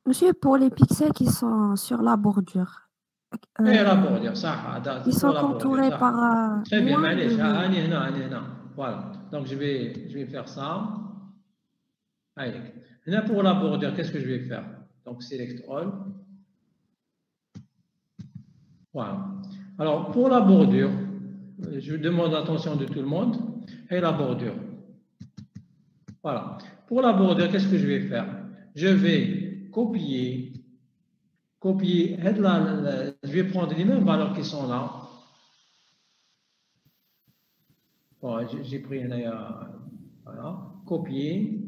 Monsieur, pour les pixels qui sont sur la bordure. La bordure, ça. Ils sont contourés par. Très bien, voilà. Donc, je vais faire ça. Là, pour la bordure, qu'est-ce que je vais faire? Donc, select all. Voilà. Alors, pour la bordure, je demande l'attention de tout le monde. Et la bordure. Voilà. Pour la bordure, qu'est-ce que je vais faire? Je vais copier. Je vais prendre les mêmes valeurs qui sont là. Bon, j'ai pris voilà. Copier.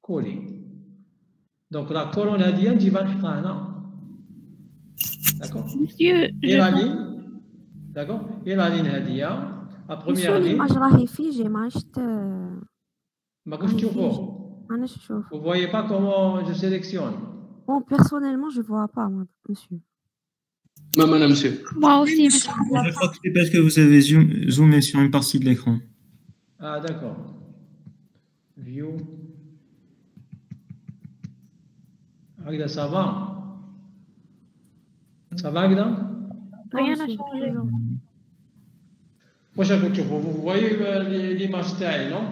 Coller. Donc, la colonne indienne, j'y vais le faire là. D'accord? Monsieur, et la ligne, d'accord? Et la ligne Hadia, la première ligne. Vous voyez pas comment je sélectionne? Bon, personnellement, je vois pas, moi, monsieur. Madame, monsieur. Moi aussi, Je crois que c'est parce que vous avez zoomé sur une partie de l'écran. Ah, d'accord. View. Agda, ça va? Ça va, Agda? Rien n'a n'a changé. Vous voyez l'image taille, non?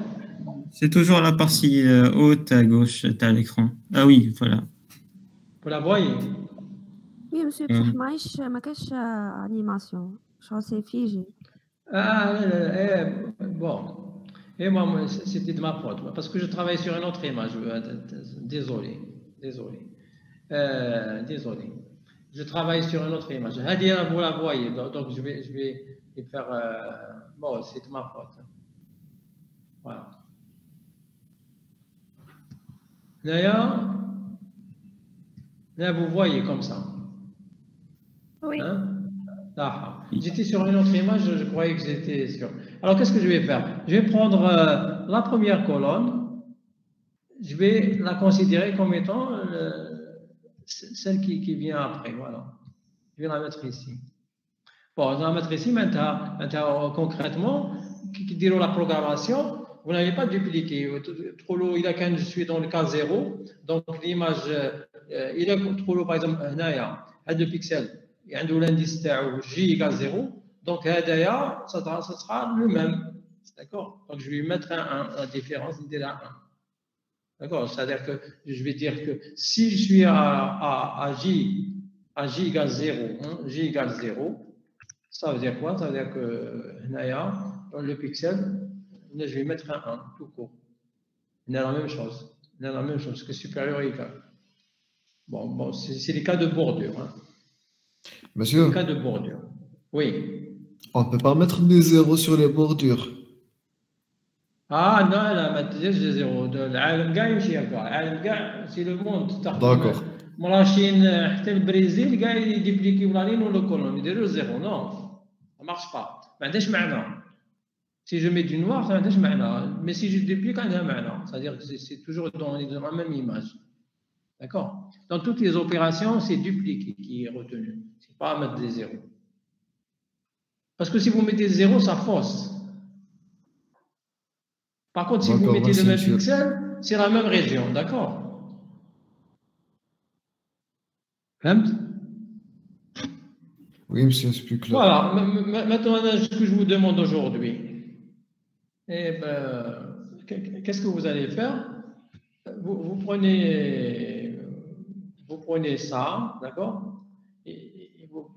C'est toujours la partie haute à gauche, tu as l'écran. Ah oui, voilà. Vous la voyez? Oui, monsieur, بصح ما كاش animation. Je c'est figé. Ah, bon. Et moi, c'était de ma faute, parce que je travaille sur une autre image. Désolé. Désolé. Je travaille sur une autre image. Hadia, vous la voyez, donc je vais faire. Bon, c'est de ma faute. Voilà. Là, vous voyez comme ça. Oui. Hein? J'étais sur une autre image, je croyais que j'étais sur. Alors, qu'est-ce que je vais faire? Je vais prendre la première colonne, je vais la considérer comme étant celle qui vient après. Voilà. Je vais la mettre ici. Bon, je vais la mettre ici, maintenant concrètement, qui dit la programmation, vous n'allez pas dupliquer. Trop lourd, je suis dans le cas 0, donc l'image, il est trop lourd, par exemple, à 2 pixels. Il y a un indice J égale 0, donc ça sera le même. D'accord? Donc je vais mettre la différence de la 1. D'accord? C'est-à-dire que je vais dire que si je suis à J égale 0, J égale 0, ça veut dire quoi? Ça veut dire que dans le pixel, je vais mettre un 1 tout court. On a la même chose. On a la même chose que supérieur et égal. Bon c'est les cas de bordure. Monsieur, cas de bordure. Oui. On ne peut pas mettre des zéros sur les bordures. Ah non, là, mettre des zéros. العالم كاع يمشي هكا. العالم كاع c'est le monde. D'accord. من لا شين حتى البرازيل كاع يديبليكيو لا لين ولا كولون يديروا زيرو. Non, ça marche pas. ما عندهاش معنى. Si je mets du noir, ça n'a pas معنى. Mais si je duplique, ça a معنى. C'est-à-dire que c'est toujours dans la même image. D'accord? Dans toutes les opérations, c'est dupliquer qui est retenu. C'est pas mettre des zéros. Parce que si vous mettez des zéros, ça fausse. Par contre, si vous mettez le même pixel, c'est la même région. D'accord? Oui, monsieur, c'est plus clair. Voilà. Maintenant, ce que je vous demande aujourd'hui, qu'est-ce que vous allez faire? Vous prenez ça, d'accord? Et vous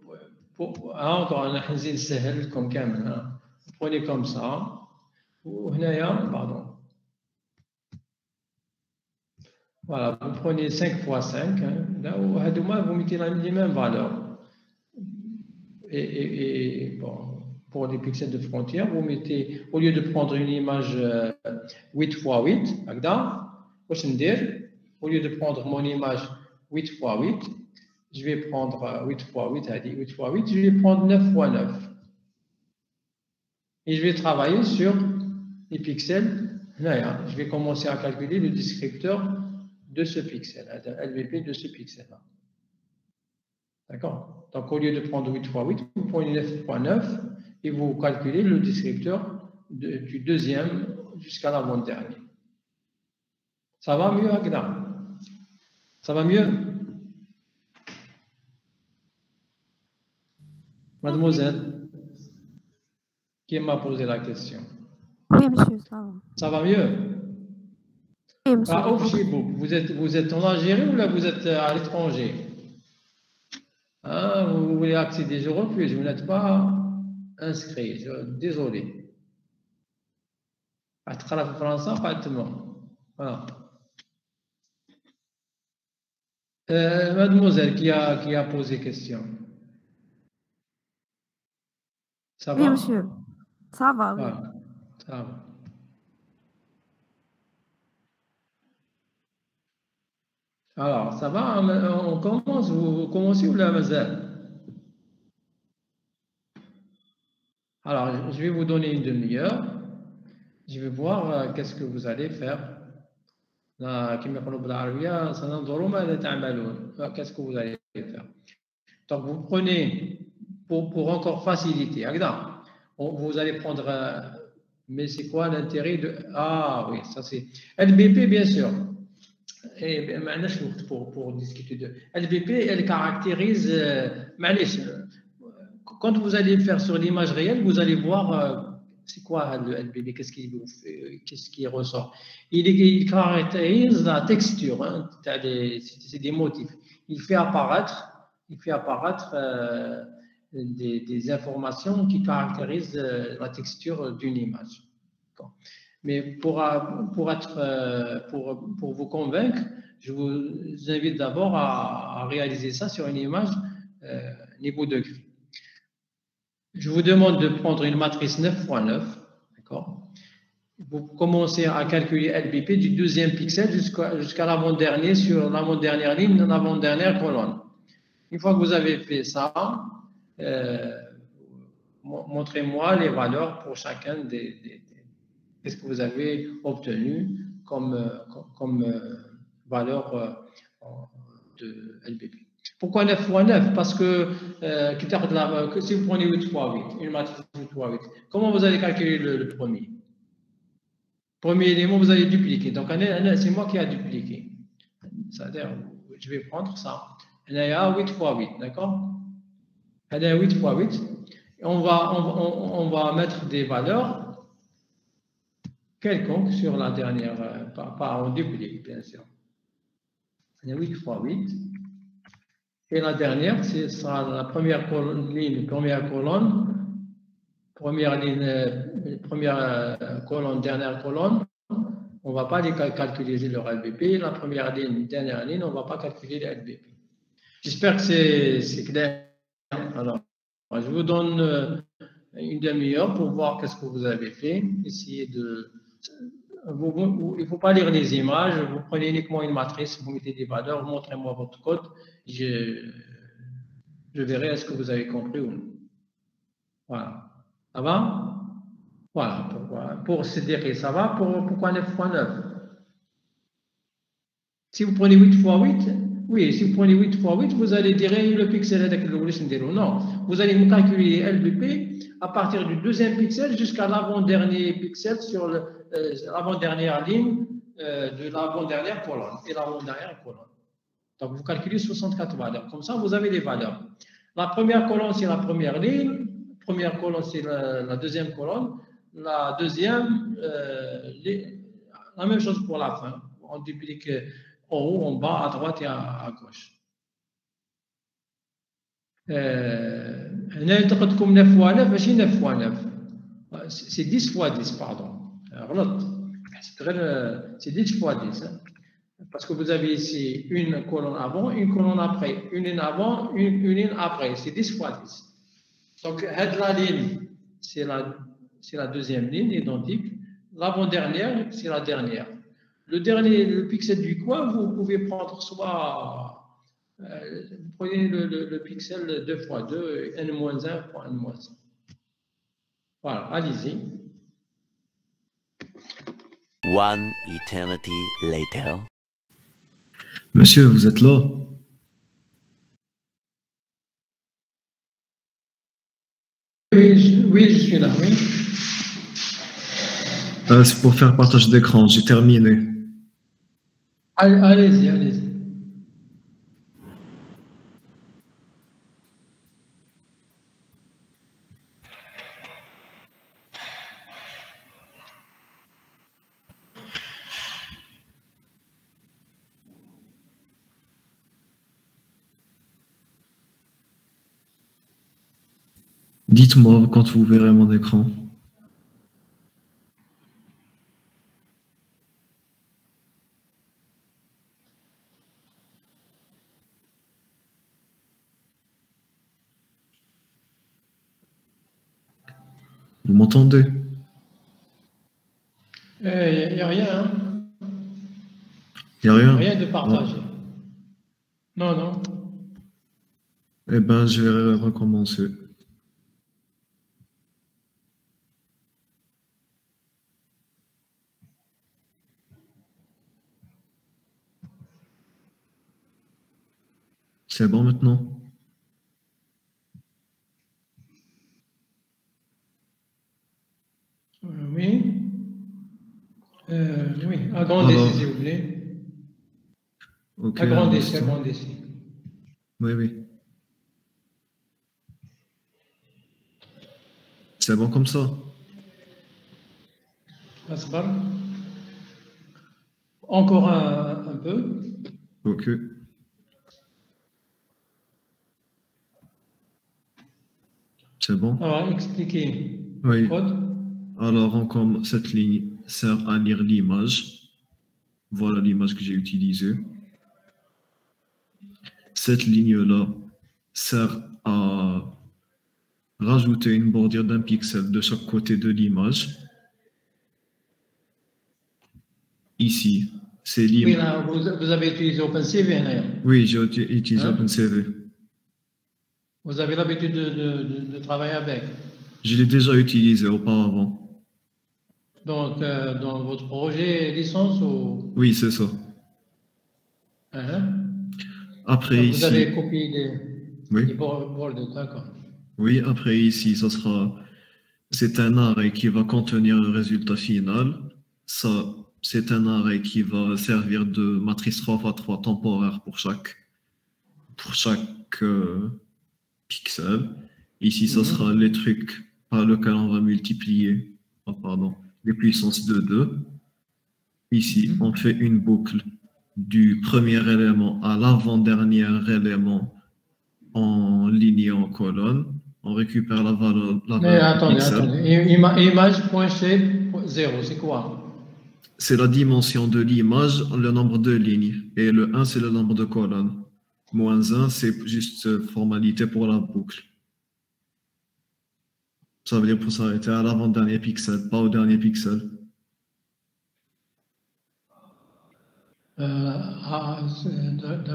encore un حنزيد سهلكم كامل. Vous prenez comme ça. Pardon. Voilà, vous prenez 5 fois 5. Là où vous mettez les mêmes valeurs. Et bon, pour les pixels de frontière, vous mettez, au lieu de prendre une image 8 fois 8, au lieu de prendre mon image 8 fois 8, je vais prendre 8 fois 8, 8 fois 8, je vais prendre 9 fois 9. Et je vais travailler sur les pixels. Là, je vais commencer à calculer le descripteur de ce pixel, LVP de ce pixel-là. D'accord? Donc, au lieu de prendre 8 fois 8, vous prenez 9 fois 9 et vous calculez le descripteur du deuxième jusqu'à l'avant-dernier. Ça va mieux, Agda? Ça va mieux? Mademoiselle, qui m'a posé la question? Oui, monsieur, ça va. Ça va mieux? Oui, monsieur. Vous êtes en Algérie ou là vous êtes à l'étranger? Hein, vous voulez accéder, je refuse, vous n'êtes pas inscrit, désolé. Voilà. Mademoiselle qui a posé question. Ça va? Oui, monsieur. Ça va, oui. Voilà. Ça va. Alors, ça va, on commence, vous commencez ou la mazal? Alors, je vais vous donner une demi-heure. Je vais voir qu'est-ce que vous allez faire. Qu'est-ce que vous allez faire? Donc, vous prenez, pour encore faciliter, vous allez prendre, mais c'est quoi l'intérêt de... Ah oui, ça c'est... LBP, bien sûr. Et pour discuter de LBP, elle caractérise, quand vous allez faire sur l'image réelle, vous allez voir c'est quoi le LBB, qu'est-ce qui ressort. Il caractérise la texture, hein, c'est des motifs. Il fait apparaître des informations qui caractérisent la texture d'une image. Mais pour vous convaincre, je vous invite d'abord à réaliser ça sur une image niveau degré. Je vous demande de prendre une matrice 9 x 9, d'accord? Vous commencez à calculer LBP du deuxième pixel jusqu'à l'avant-dernier sur l'avant-dernière ligne, l'avant-dernière colonne. Une fois que vous avez fait ça, montrez-moi les valeurs pour chacun qu'est-ce que vous avez obtenu comme valeur de LBP. Pourquoi 9 x 9? Parce que si vous prenez 8 x 8, une matrice 8 x 8, comment vous allez calculer le premier? Premier élément, vous allez dupliquer. Donc, c'est moi qui ai dupliqué. C'est-à-dire, je vais prendre ça. Il y a 8 x 8, d'accord? Il y a 8 x 8. Et on va mettre des valeurs quelconques sur la dernière, pas en duplique, bien sûr. Il y a 8 x 8. Et la dernière, ce sera la première ligne, première colonne, dernière colonne. On ne va pas les calculer leur LBP. La première ligne, dernière ligne, on ne va pas calculer les LBP. J'espère que c'est clair. Alors, je vous donne une demi-heure pour voir qu'est-ce que vous avez fait. Essayez de... il ne faut pas lire les images, vous prenez uniquement une matrice, vous mettez des valeurs, montrez-moi votre code, je verrai est-ce que vous avez compris ou non. Voilà. Ça va? Voilà. Pour se dire que ça va, pourquoi 9 x 9? Si vous prenez 8 x 8, oui, si vous prenez 8 x 8, vous allez dire le pixel avec le non. Vous allez vous calculer LBP à partir du deuxième pixel jusqu'à l'avant-dernier pixel sur l'avant-dernière ligne de l'avant-dernière colonne et l'avant-dernière colonne. Donc, vous calculez 64 valeurs. Comme ça, vous avez les valeurs. La première colonne, c'est la première ligne. La première colonne, c'est la deuxième colonne. La deuxième, la même chose pour la fin. On duplique en haut, en bas, à droite et à gauche. 9 comme 9 x 9, mais 9 x 9. C'est 10 x 10, pardon. C'est 10 x 10. Hein. Parce que vous avez ici une colonne avant, une colonne après. Une ligne avant, une ligne après. C'est 10 x 10. Donc, la ligne, c'est la deuxième ligne identique. L'avant-dernière, c'est la dernière. Le pixel du coin, vous pouvez prendre soit... vous prenez le pixel 2 x 2, n-1 pour n-1. Voilà, allez-y. One eternity later. Monsieur, vous êtes là? Oui, je suis là, oui. C'est pour faire partage d'écran, j'ai terminé. Allez-y, allez-y. Dites-moi quand vous verrez mon écran. Vous m'entendez? Il n'y a rien. Hein? Il n'y a rien? Rien de partagé. Non, non. Eh bien, je vais recommencer. C'est bon maintenant? Oui. Oui, agrandissez s'il vous plaît. Okay, agrandissez. Oui, oui. C'est bon comme ça? أصبر. Encore un peu. Ok. C'est bon? Alors, expliquez Oui. le code. Alors, cette ligne sert à lire l'image. Voilà l'image que j'ai utilisée. Cette ligne-là sert à rajouter une bordure d'un pixel de chaque côté de l'image. Ici, c'est Oui, l'image. là, vous avez utilisé OpenCV, hein? Oui, j'ai utilisé Hein? OpenCV. Vous avez l'habitude de travailler avec. Je l'ai déjà utilisé auparavant. Donc, dans votre projet licence ou... Oui, c'est ça. Hein? Après, Donc, ici. vous avez copié Oui. des bords, d'accord. Oui, après, ici, c'est un array qui va contenir le résultat final. Ça, c'est un array qui va servir de matrice 3x3 temporaire pour chaque pixel. Ici, ça sera les trucs par lesquels on va multiplier, les puissances de 2. Ici, on fait une boucle du premier élément à l'avant-dernier élément en ligne et en colonne. On récupère la valeur Mais du attendez, pixel. Image.shape.0, c'est quoi? C'est la dimension de l'image, le nombre de lignes. Et le 1, c'est le nombre de colonnes. -1, c'est juste formalité pour la boucle. Ça veut dire pour s'arrêter à l'avant-dernier pixel, pas au dernier pixel.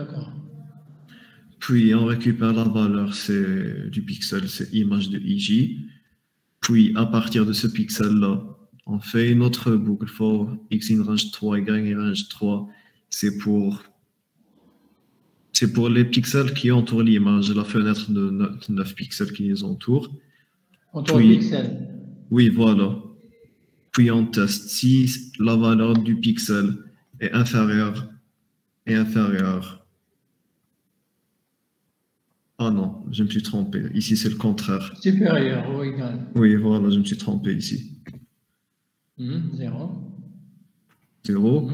D'accord. Puis on récupère la valeur du pixel, c'est image de IJ. Puis à partir de ce pixel-là, on fait une autre boucle for x in range 3, y in range 3. C'est pour les pixels qui entourent l'image, la fenêtre de 9 pixels qui les entourent. Entoure le pixel. Oui, voilà. Puis on teste si la valeur du pixel est inférieure. Ah non, je me suis trompé. Ici, c'est le contraire. Supérieur ou égal. Oui, voilà, je me suis trompé ici. 0. 0.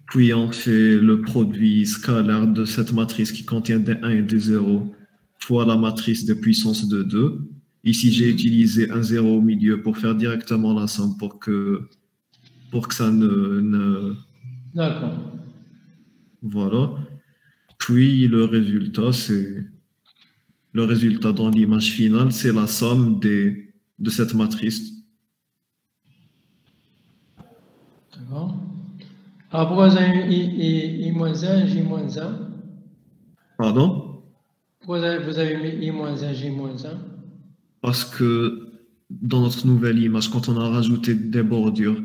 Puis on fait le produit scalaire de cette matrice qui contient des 1 et des 0 fois la matrice de puissance de 2. Ici, j'ai utilisé un 0 au milieu pour faire directement la somme pour que ça ne... D'accord. Voilà. Puis le résultat dans l'image finale, c'est la somme de cette matrice. D'accord. Alors pourquoi vous avez mis I-1, J-1? Pardon? Pourquoi vous avez mis I-1, J-1? Parce que dans notre nouvelle image, quand on a rajouté des bordures,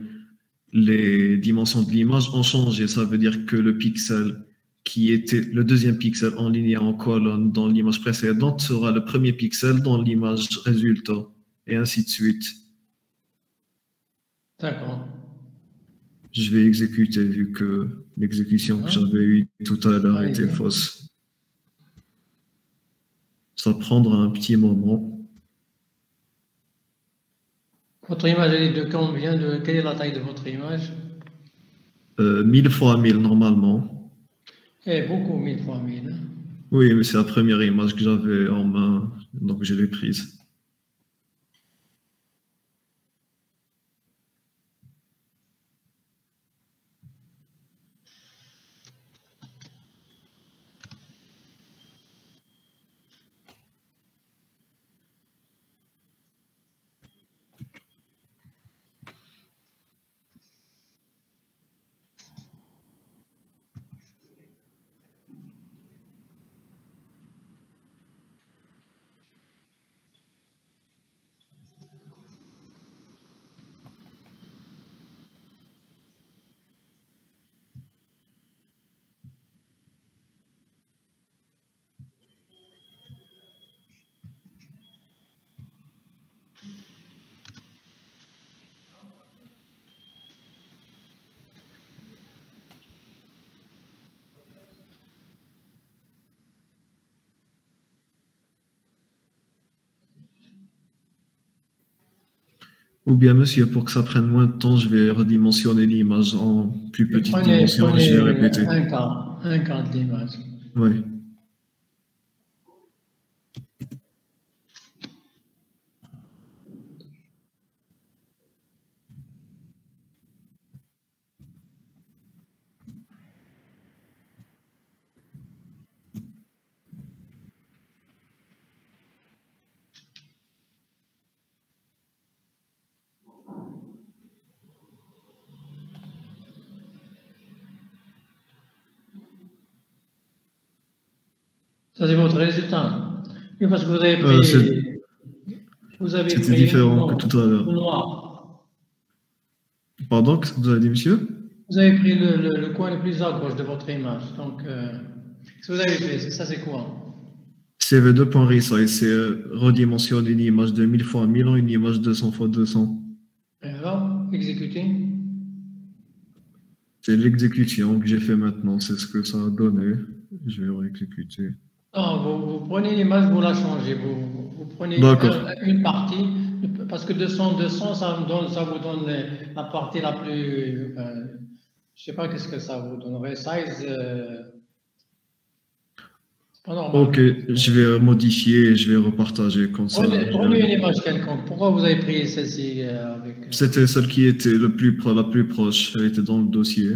les dimensions de l'image ont changé. Ça veut dire que le pixel qui était le deuxième pixel en ligne et en colonne dans l'image précédente sera le premier pixel dans l'image résultat, et ainsi de suite. D'accord. Je vais exécuter vu que l'exécution que j'avais eue tout à l'heure était fausse. Ça prendra un petit moment. Votre image elle est de combien? Quelle est la taille de votre image? 1000 fois 1000 normalement. Eh, beaucoup, 1000 fois 1000. Oui, mais c'est la première image que j'avais en main, donc je l'ai prise. Ou bien, monsieur, pour que ça prenne moins de temps, je vais redimensionner l'image en plus petite dimension et je vais répéter. Un quart de l'image. Oui. Ça, c'est votre résultat. Oui, parce que vous avez pris. C'était différent que tout à l'heure. Le noir. Pardon, qu'est-ce que vous avez dit, monsieur? Vous avez pris le coin le plus à gauche de votre image. Donc, ce que vous avez fait, ça, c'est quoi? CV2.resize, c'est redimensionner une image de 1000 fois 1000 en une image 200 fois 200. Et alors, exécuter. C'est l'exécution que j'ai fait maintenant, c'est ce que ça a donné. Je vais réexécuter. Non, vous prenez l'image, vous la changez. Vous prenez une partie, parce que 200, ça vous donne la partie la plus. Je ne sais pas qu'est-ce que ça vous donnerait. Size. Ok, je vais modifier et je vais repartager comme ça. Prenez une image quelconque. Pourquoi vous avez pris celle-ci avec. C'était celle qui était la plus proche. Elle était dans le dossier.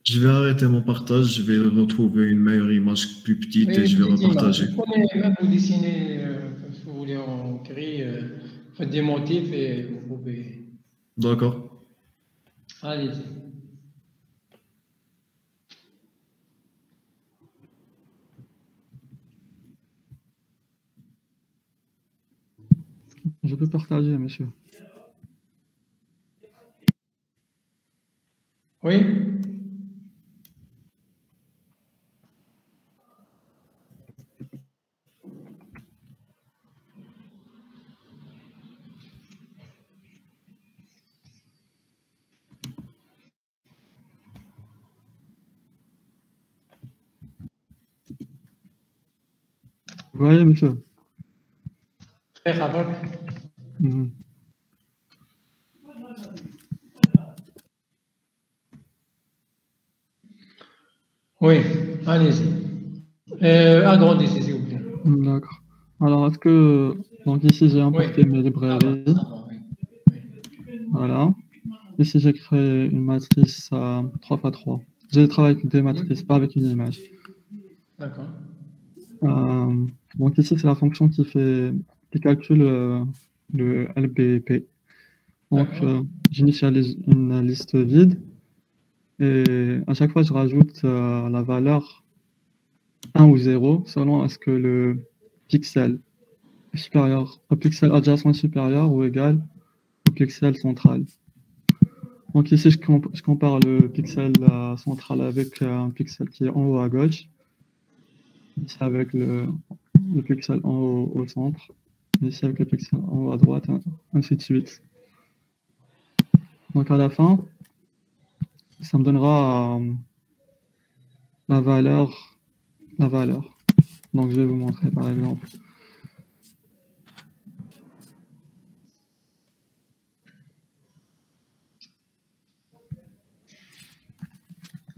Je vais arrêter mon partage, je vais retrouver une meilleure image plus petite et je vais repartager. Vous dessinez, si vous voulez, en gris, faites des motifs et vous pouvez. D'accord. Allez-y. Je peux partager, monsieur. Oui. Vous voyez, monsieur? Très rapide. Oui, allez-y. Agrandissez, s'il vous plaît. D'accord. Alors, est-ce que. Donc, ici, j'ai importé mes librairies. Voilà. Ici, j'ai créé une matrice 3x3. J'ai travaillé avec des matrices, pas avec une image. D'accord. Donc, ici, c'est la fonction qui calcule le LBP. Donc, j'initialise une liste vide. Et à chaque fois, je rajoute la valeur 1 ou 0 selon est-ce que le pixel supérieur, le pixel adjacent supérieur ou égal au pixel central. Donc ici, je compare le pixel central avec un pixel qui est en haut à gauche, ici avec le pixel en haut au centre, ici avec le pixel en haut à droite, ainsi de suite. Donc à la fin, ça me donnera la valeur. Donc je vais vous montrer par exemple.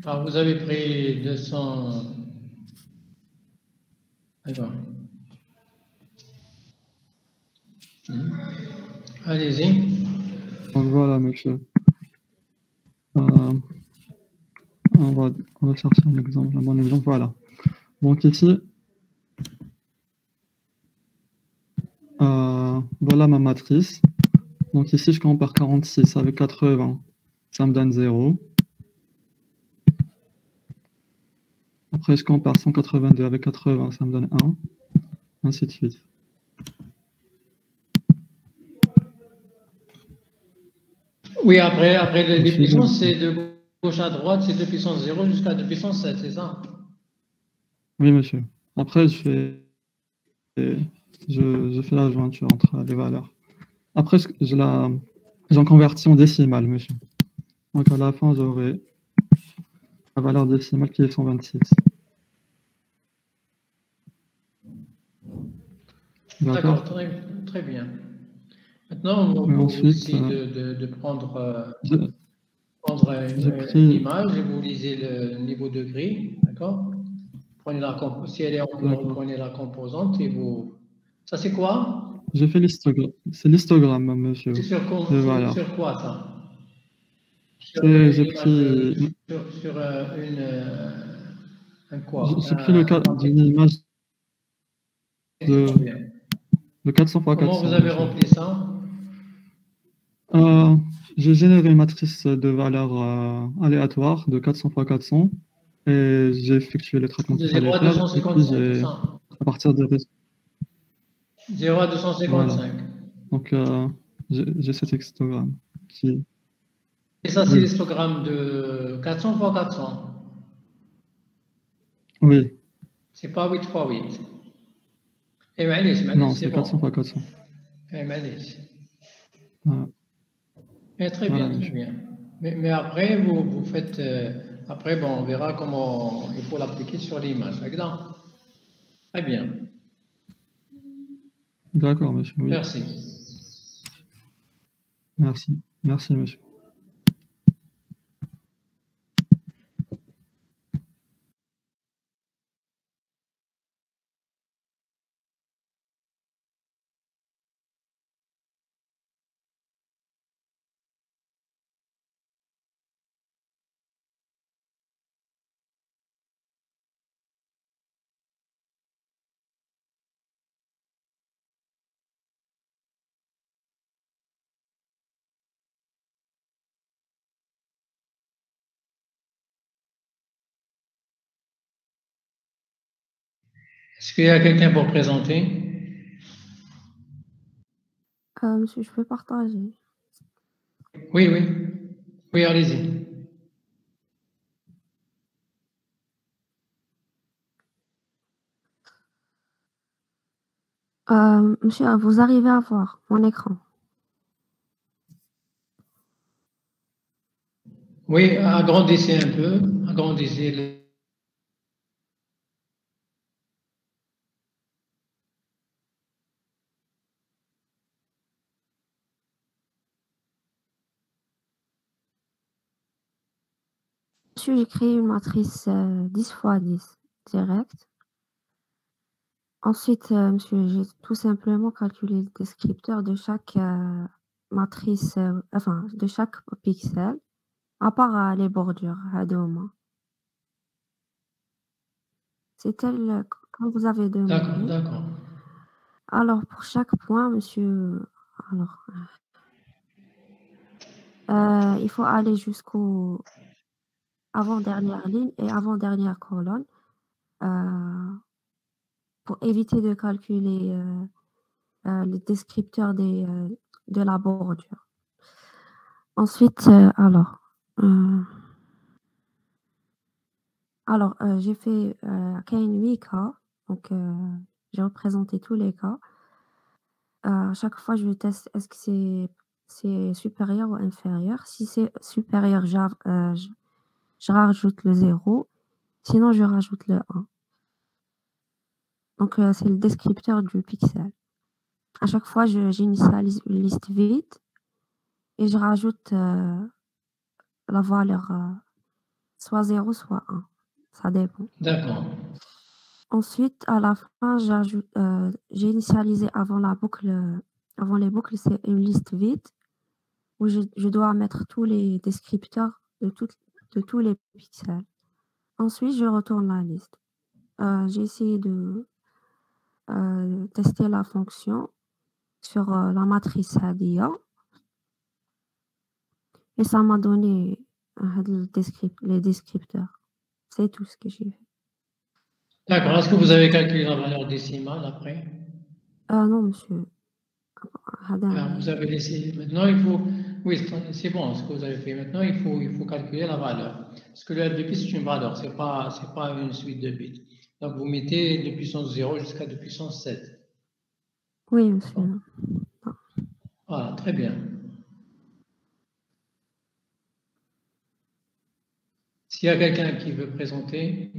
Alors vous avez pris 200. D'accord. Allez-y. Donc voilà, monsieur. On va chercher un exemple, un bon exemple. Voilà. Donc ici, voilà ma matrice. Donc ici, je compare 46 avec 80. Ça me donne 0. Après, je compare 182 avec 80. Ça me donne 1. Ainsi de suite. Oui, après les puissances, c'est de gauche à droite, c'est de puissance 0 jusqu'à 2 puissance 7, c'est ça? Oui, monsieur. Après, je fais la jointure entre les valeurs. Après, j'en convertis en décimale, monsieur. Donc, à la fin, j'aurai la valeur décimale qui est 126. D'accord, D'accord. très bien. Maintenant, Et vous ensuite, essayez de prendre j'ai une pris. image et vous lisez le niveau de gris, d'accord? Si elle est en couleur, vous D'accord. prenez la composante et vous... Ça, c'est quoi? J'ai fait l'histogramme. C'est l'histogramme, monsieur. C'est Et voilà. sur quoi, ça? Sur une J'ai image de... pris, Sur un quoi? j'ai pris le cas Un d'une image c'est de, combien? de 400 par Comment vous 400, avez monsieur. rempli ça? J'ai généré une matrice de valeurs aléatoires de 400 par 400 et j'ai effectué le traitement De qu'il 0 fallait à faire. Et puis, 255, c'est ça? à partir de... 0 à Voilà. 255. Donc, j'ai cet histogramme qui... Et ça, c'est Oui. l'histogramme de 400 fois 400. Oui. C'est pas 8 fois 8. Et معليش Non, c'est c'est 400 bon. par 400. Et معليش. Voilà. Et très Voilà, bien, très monsieur. bien. Mais après, vous faites... après, bon, on verra comment il faut l'appliquer sur l'image. D'accord? Très bien. D'accord, monsieur. Oui. Merci. Merci. Merci, monsieur. Est-ce qu'il y a quelqu'un pour présenter? Monsieur, je peux partager. Oui, oui. Oui, allez-y. Monsieur, vous arrivez à voir mon écran? Oui, agrandissez un peu. Agrandissez le... Monsieur, j'ai créé une matrice 10 fois 10 direct. Ensuite, monsieur, j'ai tout simplement calculé le descripteur de chaque matrice, enfin, de chaque pixel, à part les bordures, هادوما. C'est tel quand vous avez D'accord, demandé. d'accord. Alors, pour chaque point, monsieur, alors, il faut aller jusqu'au avant-dernière ligne et avant-dernière colonne pour éviter de calculer le descripteur de la bordure. Ensuite, j'ai fait كاين 8 cas, donc j'ai représenté tous les cas. À chaque fois, je teste est-ce que c'est supérieur ou inférieur. Si c'est supérieur, je rajoute le 0, sinon je rajoute le 1. Donc c'est le descripteur du pixel. À chaque fois, j'initialise une liste vide et je rajoute la valeur soit 0, soit 1. Ça dépend. D'accord. Ensuite, à la fin, j'ai initialisé avant les boucles, c'est une liste vide où je dois mettre tous les descripteurs de tous les pixels. Ensuite, je retourne la liste. J'ai essayé de tester la fonction sur la matrice Hadia et ça m'a donné les descripteurs. C'est tout ce que j'ai fait. D'accord. Est-ce que vous avez calculé la valeur décimale après? Non, monsieur. Vous avez laissé. Maintenant, il faut. Oui, c'est bon ce que vous avez fait. Maintenant, il faut calculer la valeur. Parce que le LDP, c'est une valeur, c'est pas une suite de bits. Donc, vous mettez de puissance 0 jusqu'à de puissance 7. Oui, monsieur. Voilà, très bien. S'il y a quelqu'un qui veut présenter.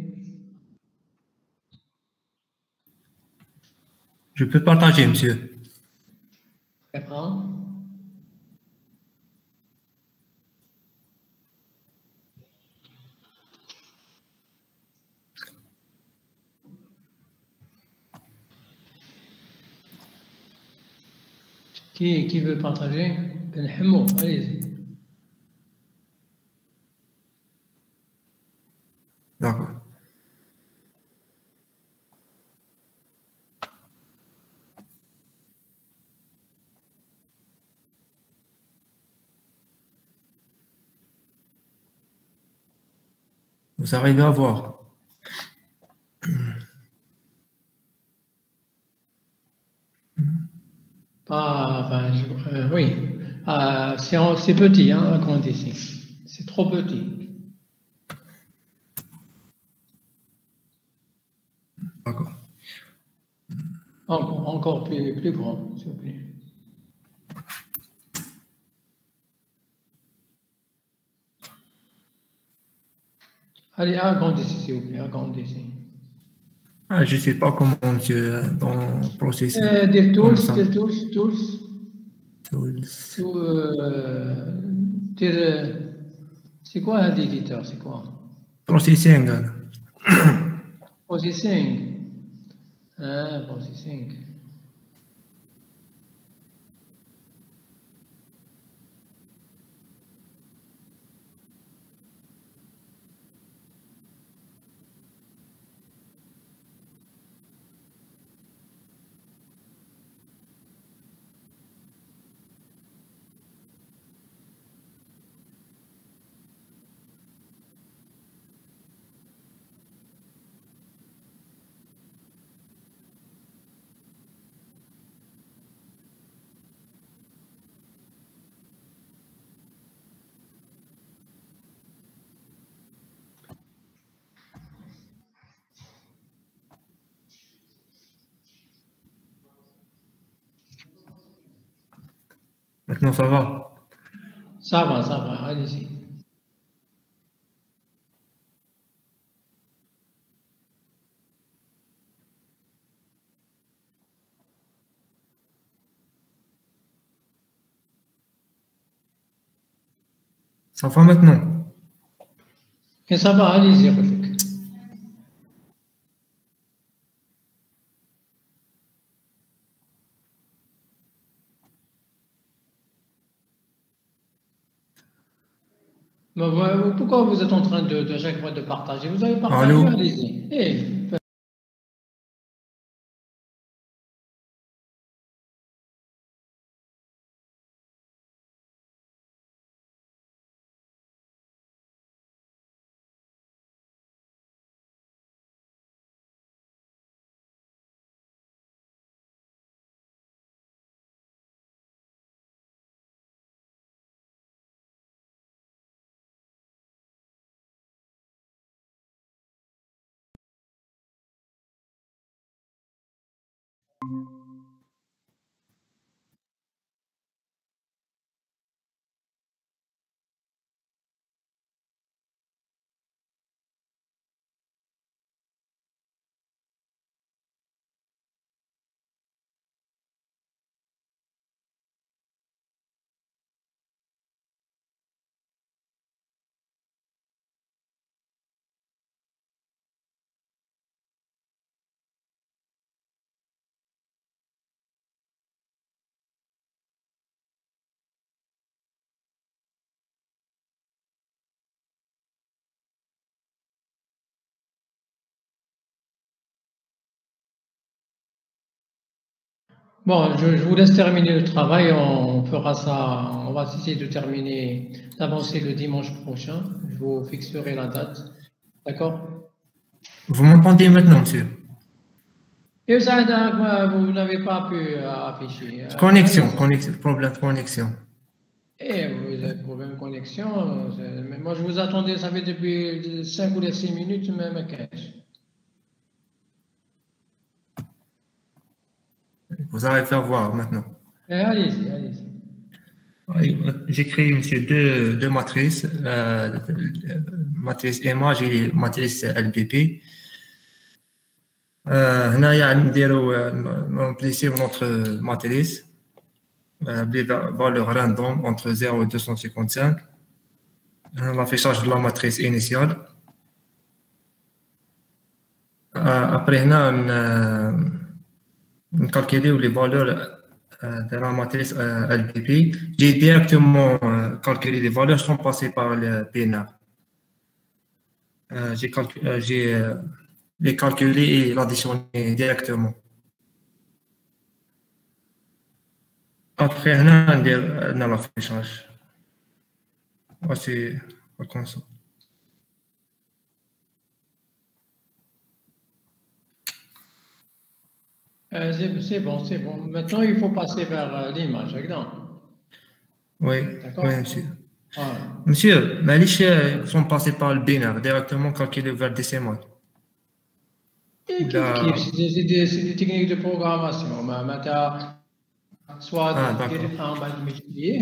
Je peux partager, monsieur. D'accord. Qui veut partager? Ben Hamou, allez-y. D'accord. Vous arrivez à voir. Oui. C'est petit, hein, agrandissez. C'est trop petit. D'accord. Encore plus grand, s'il vous plaît. Allez, agrandissez, s'il vous plaît, agrandissez. Ah, je ne sais pas comment, monsieur, dans le processus. Des tools. C'est quoi un éditeur? C'est quoi? Processing. Processing. Ah, processing. Maintenant, ça va? Ça va, allez-y. Ça va maintenant? Et ça va, allez-y, Rafik. Pourquoi vous êtes en train de chaque fois de partager? Vous avez partagé, Allô? allez-y. Bon, je vous laisse terminer le travail. On fera ça. On va essayer de terminer, d'avancer le dimanche prochain. Je vous fixerai la date. D'accord? Vous m'entendez maintenant, monsieur? Et ça, vous n'avez pas pu afficher. Connexion, problème de connexion. Et vous avez problème de connexion. Mais moi, je vous attendais, ça fait depuis 5 ou 6 minutes, même 15. Vous arrivez à voir maintenant. Allez-y, allez-y. J'ai créé, monsieur, deux matrices. Matrice EMA, j'ai matrice LPP. هنايا نديرو نمبليسيو notre matrice des valeurs random entre 0 et 255. L'affichage de la matrice initiale. Après, on calcule les valeurs de la matrice LPP. J'ai directement calculé les valeurs sans passer par le binaire. J'ai les calculer et l'additionner directement. Après, on a l'affichage. Voici comme ça. C'est bon, c'est bon. Maintenant, il faut passer vers l'image. Oui, d'accord. Oui, monsieur. Voilà. Monsieur, mais les chiens sont passés par le binaire, directement calculé vers décimal. C'est des techniques de programmation. Soit multiplier.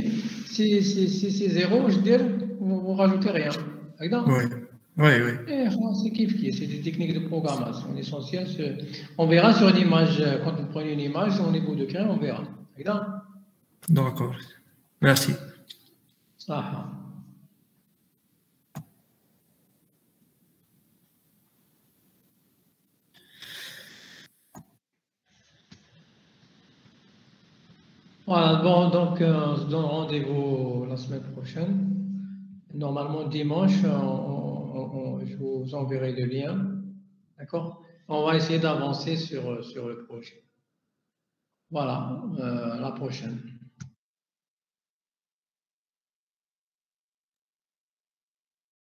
Si c'est 0, je dirais, vous ne rajoutez rien. Oui, oui, oui. C'est kiff-kiff, c'est des techniques de programmation. L'essentiel, on verra sur une image, quand vous prenez une image, au niveau de crayon, on verra. D'accord. Merci. Voilà, bon, donc on se donne rendez-vous la semaine prochaine. Normalement, dimanche, je vous enverrai le lien. D'accord? On va essayer d'avancer sur le projet. Voilà, la prochaine.